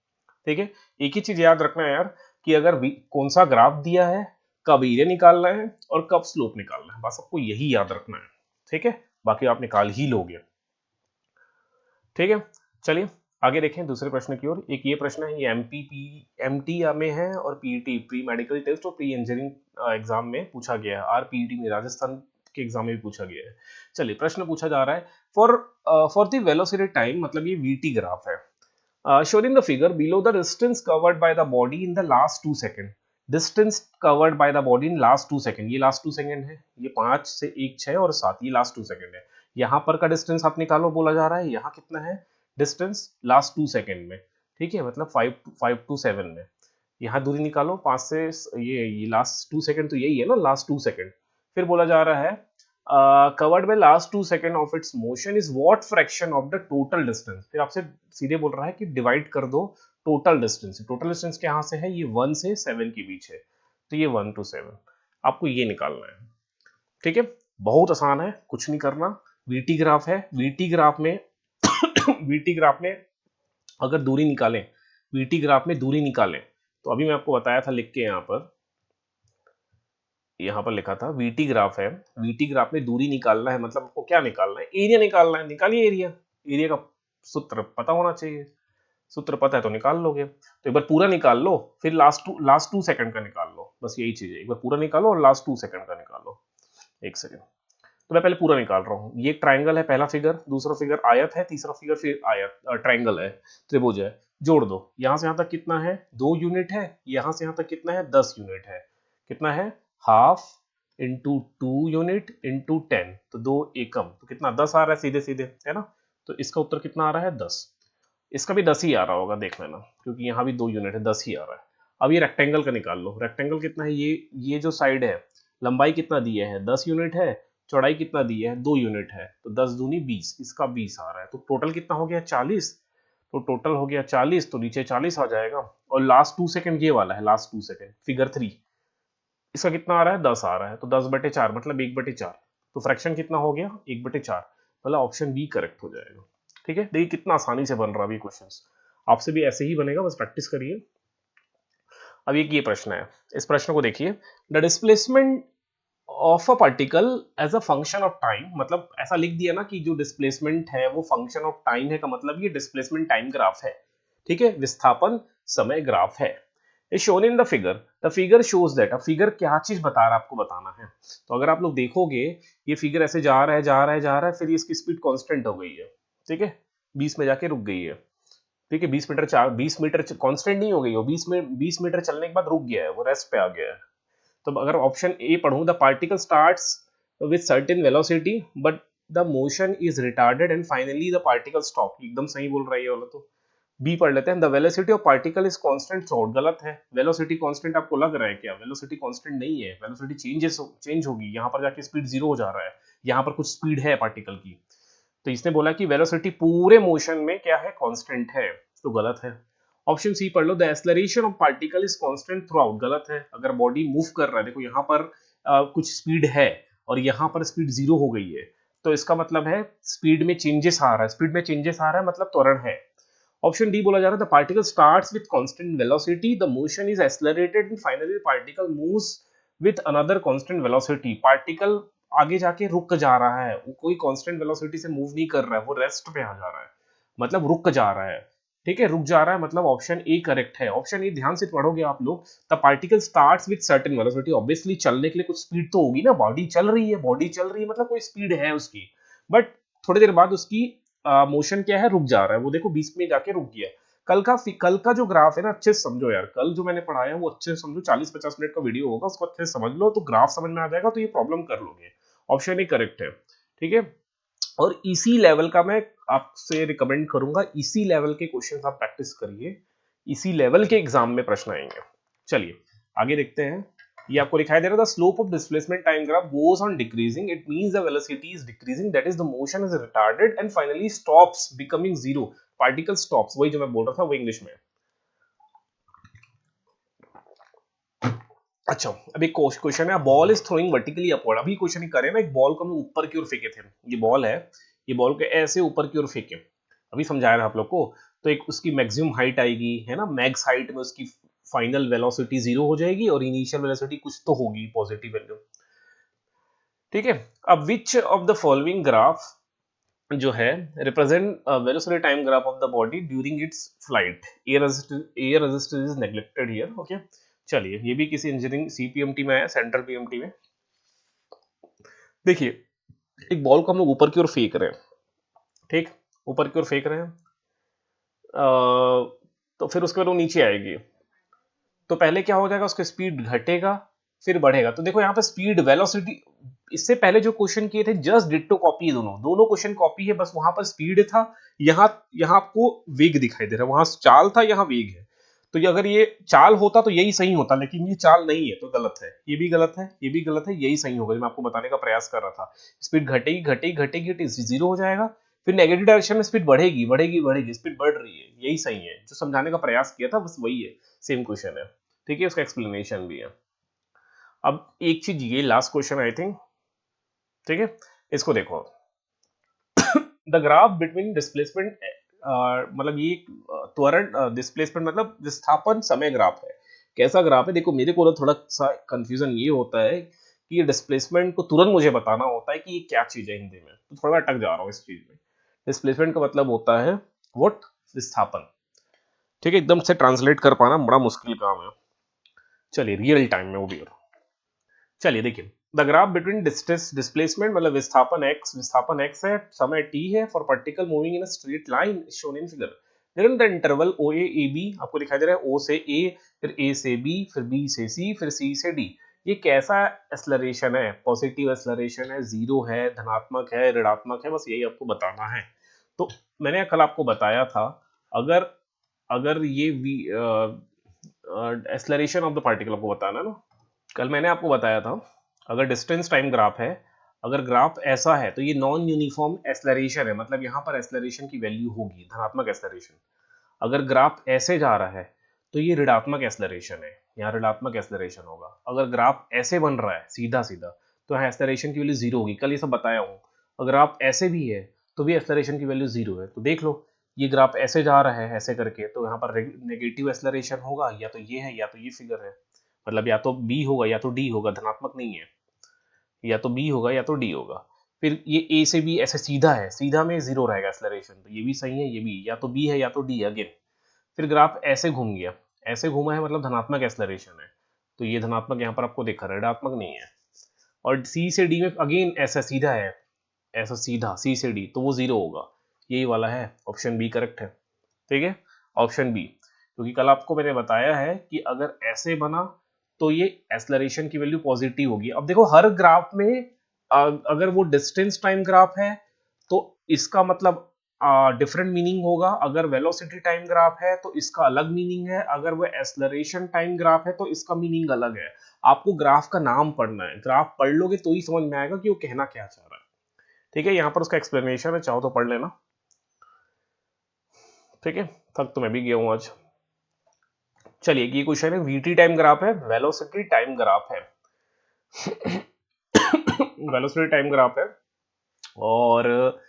Speaker 1: ठीक है, एक ही चीज याद रखना है यार कि अगर कौन सा ग्राफ दिया है, कब एरिया निकालना है और कब स्लोप निकालना है, बस आपको यही याद रखना है। ठीक है, बाकी आप निकाल ही लोगे। ठीक है, चलिए आगे देखें दूसरे प्रश्न की ओर। एक ये प्रश्न है, ये एमटी में है और पीईटी प्री मेडिकल टेस्ट और प्री इंजीनियरिंग एग्जाम में पूछा गया है। आरपीईटी में राजस्थान के एग्जाम में भी पूछा गया है। चलिए प्रश्न पूछा जा रहा है, फॉर द वेलोसिटी टाइम, मतलब ये वीटी ग्राफ है। Shown in the figure below, the distance covered by the body in the last 2 second. Distance covered by the body in last 2 second, ये last 2 second है, ये 5 से 1 6 और 7, ये last 2 second है। यहाँ पर का डिस्टेंस आप निकालो बोला जा रहा है, यहाँ कितना है डिस्टेंस लास्ट 2 सेकेंड में। ठीक है, मतलब 5 to 7 में। यहाँ दूरी निकालो 5 से, ये लास्ट 2 सेकेंड तो यही है ना, लास्ट 2 सेकेंड। फिर बोला जा रहा है covered by last 2 second of its motion is what fraction of the total distance. फिर आपसे सीधे बोल रहा है कि डिवाइड कर दो टोटल डिस्टेंस। टोटल डिस्टेंस कहाँ से है, ये 1 से 7 के बीच है, तो ये 1 to 7 आपको ये निकालना है। ठीक है, बहुत आसान है, कुछ नहीं करना। वीटी ग्राफ है, वीटी ग्राफ में वीटी ग्राफ में अगर दूरी निकालें, वीटी ग्राफ में दूरी निकालें, तो अभी मैं आपको बताया था लिख के, यहाँ पर लिखा था वीटी ग्राफ है। वीटी ग्राफ में दूरी निकालना है, मतलब आपको क्या निकालना है, एरिया निकालना है। निकालिए एरिया, एरिया का सूत्र पता होना चाहिए। सूत्र पता है तो निकाल लोगे। तो एक बार पूरा निकाल लो, फिर लास्ट टू सेकंड का निकाल लो, बस यही चीज है। एक बार पूरा निकालो और लास्ट 2 सेकंड का निकालो। एक सेकंड, तो मैं पहले पूरा निकाल रहा हूँ। ये एक ट्राइंगल है, पहला फिगर, दूसरा फिगर आयत है, तीसरा फिगर फिर आयत ट्राइंगल है, त्रिभुज है। जोड़ दो, यहां से यहां तक कितना है 2 यूनिट है, यहां से यहां तक कितना है 10 यूनिट है। कितना है हाफ इंटू 2 यूनिट इंटू 10, तो 2 एकम, तो कितना 10 आ रहा है सीधे सीधे, है ना। तो इसका उत्तर कितना आ रहा है 10। इसका भी 10 ही आ रहा होगा, देख लेना, क्योंकि यहाँ भी 2 यूनिट है, 10 ही आ रहा है। अब ये रेक्टेंगल का निकाल लो। रेक्टेंगल कितना है, ये जो साइड है, लंबाई कितना दिया है 10 यूनिट है, चौड़ाई कितना दी है 2 यूनिट है, तो 10 दूनी 20, इसका 20 आ रहा है। तो टोटल कितना हो गया 40। तो टोटल हो गया 40, तो नीचे 40 आ जाएगा। और लास्ट 2 सेकंड ये वाला है, लास्ट 2 सेकंड फिगर 3, इसका कितना आ रहा है 10 आ रहा है, तो 10/4 मतलब 1/4। तो फ्रैक्शन कितना हो गया 1/4, मतलब ऑप्शन बी करेक्ट हो जाएगा। ठीक है, देखिए कितना आसानी से बन रहा है क्वेश्चन। आपसे भी ऐसे ही बनेगा, बस प्रैक्टिस करिए। अब ये प्रश्न है, इस प्रश्न को देखिए। The displacement of a particle as a function of time, मतलब ऐसा लिख दिया ना कि जो डिस्प्लेसमेंट है वो फंक्शन ऑफ टाइम है, का मतलब ये डिस्प्लेसमेंट टाइम ग्राफ है। ठीक है, विस्थापन समय ग्राफ है। Is shown in the figure shows that, अब फिगर क्या चीज बता रहा है आपको बताना है। तो अगर आप लोग देखोगे, ये फिगर ऐसे जा रहा है जा रहा है जा रहा है, फिर इसकी स्पीड कांस्टेंट हो गई है। ठीक है, 20 में जाके रुक गई है। ठीक है, 20 मीटर कांस्टेंट नहीं हो गई हो, 20 मीटर चलने के बाद रुक गया है, वो रेस्ट पे आ गया है। तो अगर ऑप्शन ए पढ़ूं, the particle starts with certain velocity but the motion is retarded and finally the particle stop, एकदम सही बोल रहा है ये वाला। तो बी पढ़ लेते हैं, the velocity of particle is constant through, गलत है। वेलोसिटी कांस्टेंट आपको लग रहा है क्या, वेलोसिटी कांस्टेंट नहीं है, वेलोसिटी चेंज होगी, यहाँ पर जाके स्पीड 0 हो जा रहा है, यहाँ पर कुछ स्पीड है पार्टिकल की। तो इसने बोला कि वेलोसिटी पूरे मोशन में क्या है कांस्टेंट है, तो गलत है। ऑप्शन सी पढ़ लो, the acceleration of particle is constant throughout, गलत है। अगर बॉडी मूव कर रहा है, देखो यहाँ पर कुछ स्पीड है और यहाँ पर स्पीड 0 हो गई है, तो इसका मतलब है स्पीड में चेंजेस आ रहा है, स्पीड में चेंजेस आ रहा है मतलब त्वरण है। ऑप्शन डी बोला जा रहा है, the particle starts with constant velocity, the motion is accelerated and finally the particle moves with another constant velocity, particle आगे जाके रुक जा रहा है, वो कोई कांस्टेंट वेलोसिटी से मूव नहीं कर रहा है, वो रेस्ट पे आ जा रहा है, मतलब रुक जा रहा है। ठीक है, रुक जा रहा है, मतलब ऑप्शन ए करेक्ट है। ऑप्शन ए ध्यान से पढ़ोगे आप लोग, the particle starts with certain velocity, obviously चलने के लिए कुछ स्पीड तो होगी ना, बॉडी चल रही है, मतलब कोई स्पीड है उसकी, बट थोड़ी देर बाद उसकी मोशन क्या है, रुक जा रहा है। वो देखो 20 में जाके रुक गया। कल का जो ग्राफ है ना, अच्छे से समझो यार, कल जो मैंने पढ़ाया वो अच्छे से समझो, 40-50 मिनट का वीडियो होगा, उसको अच्छे से समझ लो, तो ग्राफ समझ में आ जाएगा, तो ये प्रॉब्लम कर लोगे। ऑप्शन ए करेक्ट है। ठीक है, और इसी लेवल का मैं आपसे रिकमेंड करूंगा, इसी लेवल के क्वेश्चंस आप प्रैक्टिस करिए, इसी लेवल के एग्जाम में प्रश्न आएंगे। चलिए आगे देखते हैं। ये आपको दिखाई दे रहा है, the slope of displacement time graph goes on decreasing, it means the velocity is decreasing, that is the motion is retarded and finally stops becoming zero, particle stops, वही जो मैं बोल रहा था वो इंग्लिश में। अच्छा, अब एक क्वेश्चन है, ball is throwing vertically upward. अभी क्वेश्चन ही करे ना, एक बॉल को हम ऊपर की ओर फेंके थे, ये बॉल है, ये बॉल को ऐसे ऊपर की ओर फेंके, अभी समझाया था आप लोग को, तो एक उसकी मैक्सिमम हाइट आएगी, है ना, मैक्स हाइट में उसकी फाइनल वेलोसिटी जीरो हो जाएगी और इनिशियल वेलोसिटी कुछ तो होगी, पॉजिटिव वैल्यू, ठीक है। अब which of the following graph जो है represent velocity time graph of the body during its flight, air resistance is neglected here, okay. चलिए, ये भी किसी इंजीनियरिंग सीपीएमटी में आया, सेंट्रल पीएमटी में। देखिए, एक बॉल को हम लोग ऊपर की ओर फेंक रहे हैं, ठीक, ऊपर की ओर फेंक रहे हैं, तो फिर उसके बाद वो नीचे आएगी, तो पहले क्या हो जाएगा, उसका स्पीड घटेगा फिर बढ़ेगा। तो देखो यहाँ पे स्पीड वेलोसिटी, इससे पहले जो क्वेश्चन किए थे जस्ट डिट्टो कॉपी है, दोनों दोनों क्वेश्चन कॉपी है, बस वहां पर स्पीड था, यहाँ यहाँ आपको वेग दिखाई दे रहा है, वहां चाल था, यहाँ वेग है। तो ये अगर ये चाल होता तो यही सही होता, लेकिन ये चाल नहीं है तो गलत है, ये भी गलत है, ये भी गलत है, यही सही होगा, जो मैं आपको बताने का प्रयास कर रहा था। स्पीड घटेगी घटेगी घटेगी, जीरो हो जाएगा, फिर नेगेटिव डायरेक्शन में स्पीड बढ़ेगी बढ़ेगी बढ़ेगी, स्पीड बढ़ रही है, यही सही है, जो समझाने का प्रयास किया था बस वही है, सेम क्वेश्चन है, ठीक है, उसका एक्सप्लेनेशन भी है। अब एक चीज, ये लास्ट क्वेश्चन आई थिंक, ठीक है, इसको देखो, द ग्राफ बिटवीन डिस्प्लेसमेंट, मतलब ये त्वरण डिस्प्लेसमेंट मतलब विस्थापन समय ग्राफ है, कैसा ग्राफ है, देखो मेरे को ना थोड़ा सा कंफ्यूजन ये होता है कि ये डिस्प्लेसमेंट को तुरंत मुझे बताना होता है कि ये क्या चीज है हिंदी में, तो थोड़ा अटक जा रहा हूँ इस चीज में। डिस्प्लेसमेंट का मतलब होता है व्हाट, विस्थापन, ठीक है, एकदम से ट्रांसलेट कर पाना बड़ा मुश्किल काम है। चलिए, रियल टाइम में वो भी, चलिए देखिए, the graph between distance displacement मतलब विस्थापन x है, समय t है, for particle moving in a straight line shown in figure during the interval O A A B, आपको दिखाई दे रहा है o से a, फिर a से b, फिर b से c, फिर c से d। ये कैसा एक्सेलरेशन है, पॉजिटिव एक्सेलरेशन है, जीरो है, धनात्मक है, ऋणात्मक है, बस यही आपको बताना है। तो मैंने कल आपको बताया था, अगर अगर ये एक्सेलरेशन ऑफ द पार्टिकल आपको बताना ना, कल मैंने आपको बताया था, अगर डिस्टेंस टाइम ग्राफ है, अगर ग्राफ ऐसा है तो ये नॉन यूनिफॉर्म एक्सेलरेशन है, मतलब यहाँ पर एक्सेलरेशन की वैल्यू होगी धनात्मक एक्सेलरेशन। अगर ग्राफ ऐसे जा रहा है तो ये ऋणात्मक एक्सेलरेशन है, यहाँ ऋणात्मक एक्सेलरेशन होगा। अगर ग्राफ ऐसे बन रहा है सीधा सीधा तो यहाँ एक्सेलरेशन की वैल्यू जीरो होगी, कल ये सब बताया हूँ। अगर ग्राफ ऐसे भी है तो भी एक्सेलरेशन की वैल्यू जीरो है। तो देख लो, ये ग्राफ ऐसे जा रहा है ऐसे करके, तो यहाँ पर नेगेटिव एक्सेलरेशन होगा, या तो ये है या तो ये फिगर है, मतलब या तो बी होगा या तो डी होगा, धनात्मक नहीं है, या तो बी होगा या तो डी होगा। फिर ये ए से बी ऐसे सीधा है, सीधा में जीरो रहेगा एक्सेलरेशन, तो ये भी सही है, ये भी या तो बी है या तो डी अगेन। फिर ग्राफ ऐसे घूम गया, ऐसे घूमा है मतलब धनात्मक एक्सेलरेशन है, तो ये धनात्मक यहाँ पर आपको दिख रहा है, ऋणात्मक नहीं है। और सी से डी में अगेन ऐसा सीधा है, ऐसा सीधा सी से डी, तो वो जीरो होगा, यही वाला है, ऑप्शन बी करेक्ट है, ठीक है, ऑप्शन बी। क्योंकि कल आपको मैंने बताया है कि अगर ऐसे बना तो ये एक्सेलरेशन की वैल्यू पॉजिटिव होगी। अब देखो, हर ग्राफ में अगर वो डिस्टेंस टाइम ग्राफ है तो इसका मतलब डिफरेंट मीनिंग होगा, अगर वेलोसिटी टाइम ग्राफ है तो इसका अलग मीनिंग है, अगर वो एक्सेलरेशन टाइम ग्राफ है तो इसका मीनिंग अलग है। आपको ग्राफ का नाम पढ़ना है, ग्राफ पढ़ लोगे तो ही समझ में आएगा कि वो कहना क्या चाह रहा है, ठीक है। यहाँ पर उसका एक्सप्लेनेशन है, चाहो तो पढ़ लेना, ठीक है, थक तो मैं भी गया हूँ आज। चलिए, ये क्वेश्चन है, वीटी टाइम ग्राफ है, वेलोसिटी टाइम ग्राफ है, वेलोसिटी टाइम ग्राफ है, और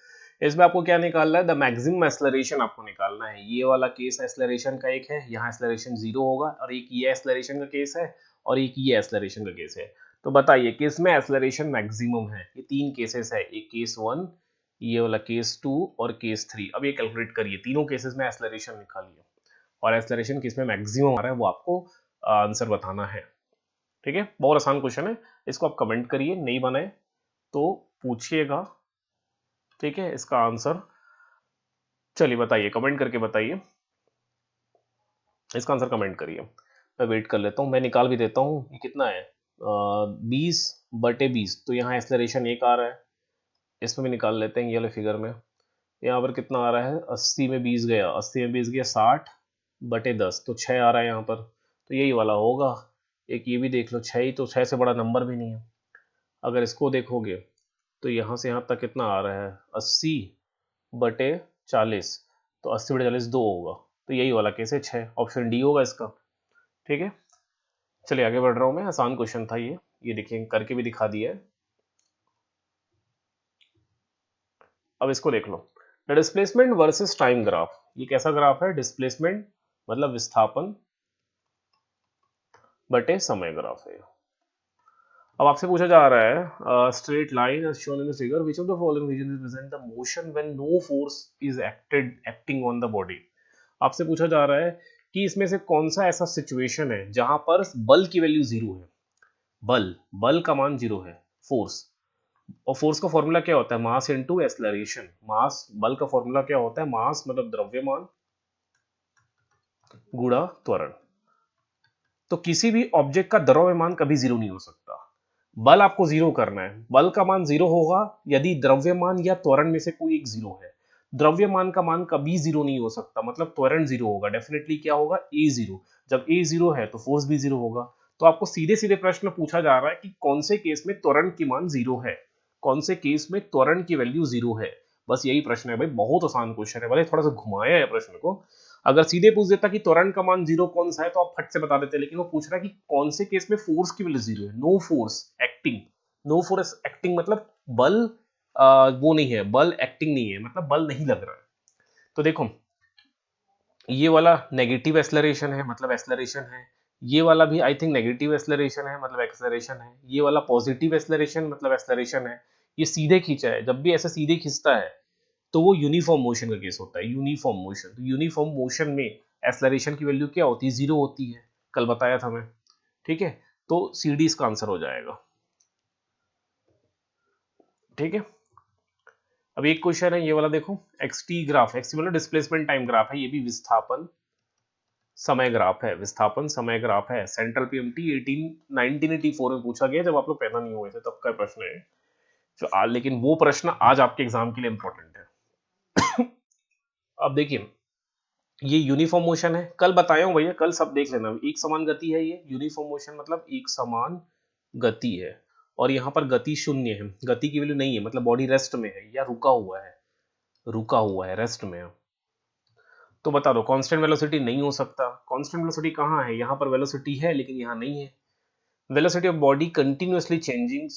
Speaker 1: इसमें आपको क्या निकालना है, द मैक्सिमम एक्सेलरेशन आपको निकालना है। ये वाला केस एक्सेलरेशन का एक है, यहाँ एक्सेलरेशन जीरो होगा, और एक ये एक्सेलरेशन का केस है, और एक ये एक्सेलरेशन का केस है। तो बताइए किस में एक्सेलरेशन मैक्सिमम है। ये तीन केसेस है, एक केस वन, ये वाला केस टू और केस थ्री। अब ये कैलकुलेट करिए, तीनों केसेस में एक्सेलरेशन निकालिए और एक्सेलरेशन किस में मैक्सिमम आ रहा है वो आपको आंसर बताना है, ठीक है। बहुत आसान क्वेश्चन है, इसको आप कमेंट करिए, नहीं बनाए तो पूछिएगा, ठीक है, इसका आंसर। चलिए बताइए, कमेंट करके बताइए, इसका आंसर कमेंट करिए, मैं वेट कर लेता हूँ, मैं निकाल भी देता हूँ। ये कितना है, 20/20, तो यहाँ एक्सेलरेशन एक आ रहा है, इसमें भी निकाल लेते हैं, ये वाले फिगर में। यहाँ पर कितना आ रहा है, 80 में 20 गया, 80 में 20 गया, 60/10, तो 6 आ रहा है यहाँ पर, तो यही वाला होगा। एक ये भी देख लो, 6 ही तो, 6 से बड़ा नंबर भी नहीं है। अगर इसको देखोगे तो यहाँ से यहाँ तक कितना आ रहा है, 80/40, तो 80/40 2 होगा, तो यही वाला केस है 6, ऑप्शन डी होगा इसका। ठीक है, चलिए आगे बढ़ रहा हूँ मैं, आसान क्वेश्चन था ये देखिए करके भी दिखा दिया है। अब इसको देख लो, the displacement versus time graph, ये कैसा ग्राफ है, डिस्प्लेसमेंट मतलब विस्थापन बटे समय ग्राफ है। अब आपसे पूछा जा रहा है straight line as shown in the figure, which of the following region represent the motion when no force is acting on the body. आपसे पूछा जा रहा है कि इसमें से कौन सा ऐसा सिचुएशन है जहां पर बल की वैल्यू जीरो है, बल बल का मान जीरो है, फोर्स, और फोर्स का फॉर्मूला क्या होता है, मास इनटू एक्सेलरेशन, मास, बल का फॉर्मूला क्या होता है, मास मतलब द्रव्यमान गुणा त्वरण। तो किसी भी ऑब्जेक्ट का द्रव्यमान कभी जीरो नहीं हो सकता, बल आपको जीरो करना है, बल का मान जीरो होगा यदि द्रव्यमान या त्वरण में से कोई एक जीरो है। द्रव्यमान का मान कभी जीरो नहीं हो सकता, मतलब त्वरण जीरो होगा, डेफिनेटली क्या होगा, ए जीरो। जब ए जीरो है तो फोर्स भी जीरो होगा। तो आपको सीधे सीधे प्रश्न पूछा जा रहा है कि कौन से केस में त्वरण की मान जीरो है, कौन से केस में त्वरण की वैल्यू जीरो है, बस यही प्रश्न है भाई, बहुत आसान क्वेश्चन है, भले थोड़ा सा घुमाया है प्रश्न को। अगर सीधे पूछ देता कि त्वरण का मान जीरो कौन सा है तो आप फट से बता देते, लेकिन वो पूछ रहा है कि कौन से केस में फोर्स की वैल्यू जीरो है, no force acting, no force acting मतलब बल वो नहीं है, बल एक्टिंग नहीं है, मतलब बल नहीं लग रहा है। तो देखो ये वाला नेगेटिव एक्सेलरेशन है, मतलब एक्सेलरेशन है, ये वाला भी आई थिंक नेगेटिव एक्सेलरेशन है, मतलब एक्सेलरेशन है, ये वाला पॉजिटिव एक्सेलरेशन मतलब एक्सेलरेशन है। ये सीधे खींचा है, जब भी ऐसे सीधे खींचता है तो वो यूनिफॉर्म मोशन का केस होता है, यूनिफॉर्म मोशन। तो यूनिफॉर्म मोशन में एक्सेलरेशन की वैल्यू क्या होती है, जीरो होती है, कल बताया था मैं। ठीक है, तो सी डी इसका आंसर हो जाएगा। ठीक है, अब एक क्वेश्चन है ये वाला देखो, एक्स टी ग्राफ, एक्स मतलब डिस्प्लेसमेंट टाइम ग्राफ है, ये भी विस्थापन समय ग्राफ है, विस्थापन समय ग्राफ है, सेंट्रल पीएमटी 1984 में पूछा गया, जब आप लोग पैदा नहीं हुए थे तब का प्रश्न है जो आज, लेकिन वो प्रश्न आज आपके एग्जाम के लिए इंपॉर्टेंट है। अब देखिए ये यूनिफॉर्म मोशन है, कल बताया हूं भैया, कल सब देख लेना, एक समान गति है, ये यूनिफॉर्म मोशन मतलब एक समान गति है, और यहाँ पर गति शून्य है, गति की वैल्यू नहीं है, मतलब बॉडी रेस्ट में है या रुका हुआ है, रुका हुआ है, रेस्ट में है। तो बता दो कांस्टेंट वेलोसिटी नहीं हो सकता, कांस्टेंट वेलोसिटी कहाँ है, यहाँ पर वेलोसिटी है लेकिन यहाँ नहीं है। Velocity of body continuously changing,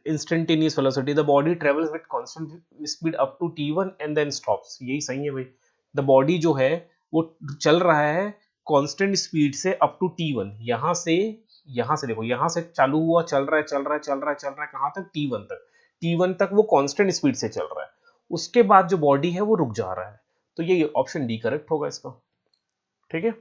Speaker 1: instantaneous velocity, the body travels with constant speed up to t1 and then stops, यही सही है भाई। the body जो है वो चल रहा है कांस्टेंट स्पीड से अप टू t1, यहाँ से देखो, यहाँ से चालू हुआ, चल रहा है चल रहा है चल रहा है चल रहा है, कहाँ तक, t1 तक, t1 तक वो कांस्टेंट स्पीड से चल रहा है, उसके बाद जो बॉडी है वो रुक जा रहा है, तो ये ऑप्शन डी करेक्ट होगा इसका। ठीक है,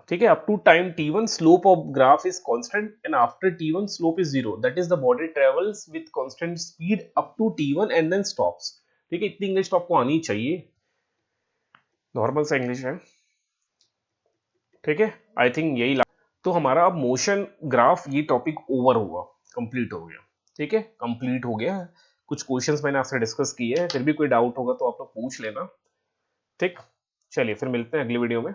Speaker 1: ठीक है, up to time t1 slope of graph is constant and after t1 slope is zero, that is the body travels with constant speed up to t1 and then stops. ठीक है, इतनी इंग्लिश तो आपको आनी चाहिए, नॉर्मल सा इंग्लिश है। ठीक है, आई थिंक यही तो हमारा अब मोशन ग्राफ ये टॉपिक ओवर हुआ, कंप्लीट हो गया। ठीक है, कंप्लीट हो गया, कुछ क्वेश्चंस मैंने आपसे डिस्कस किए हैं, फिर भी कोई डाउट होगा तो आप लोग पूछ लेना। ठीक, चलिए फिर मिलते हैं अगली वीडियो में।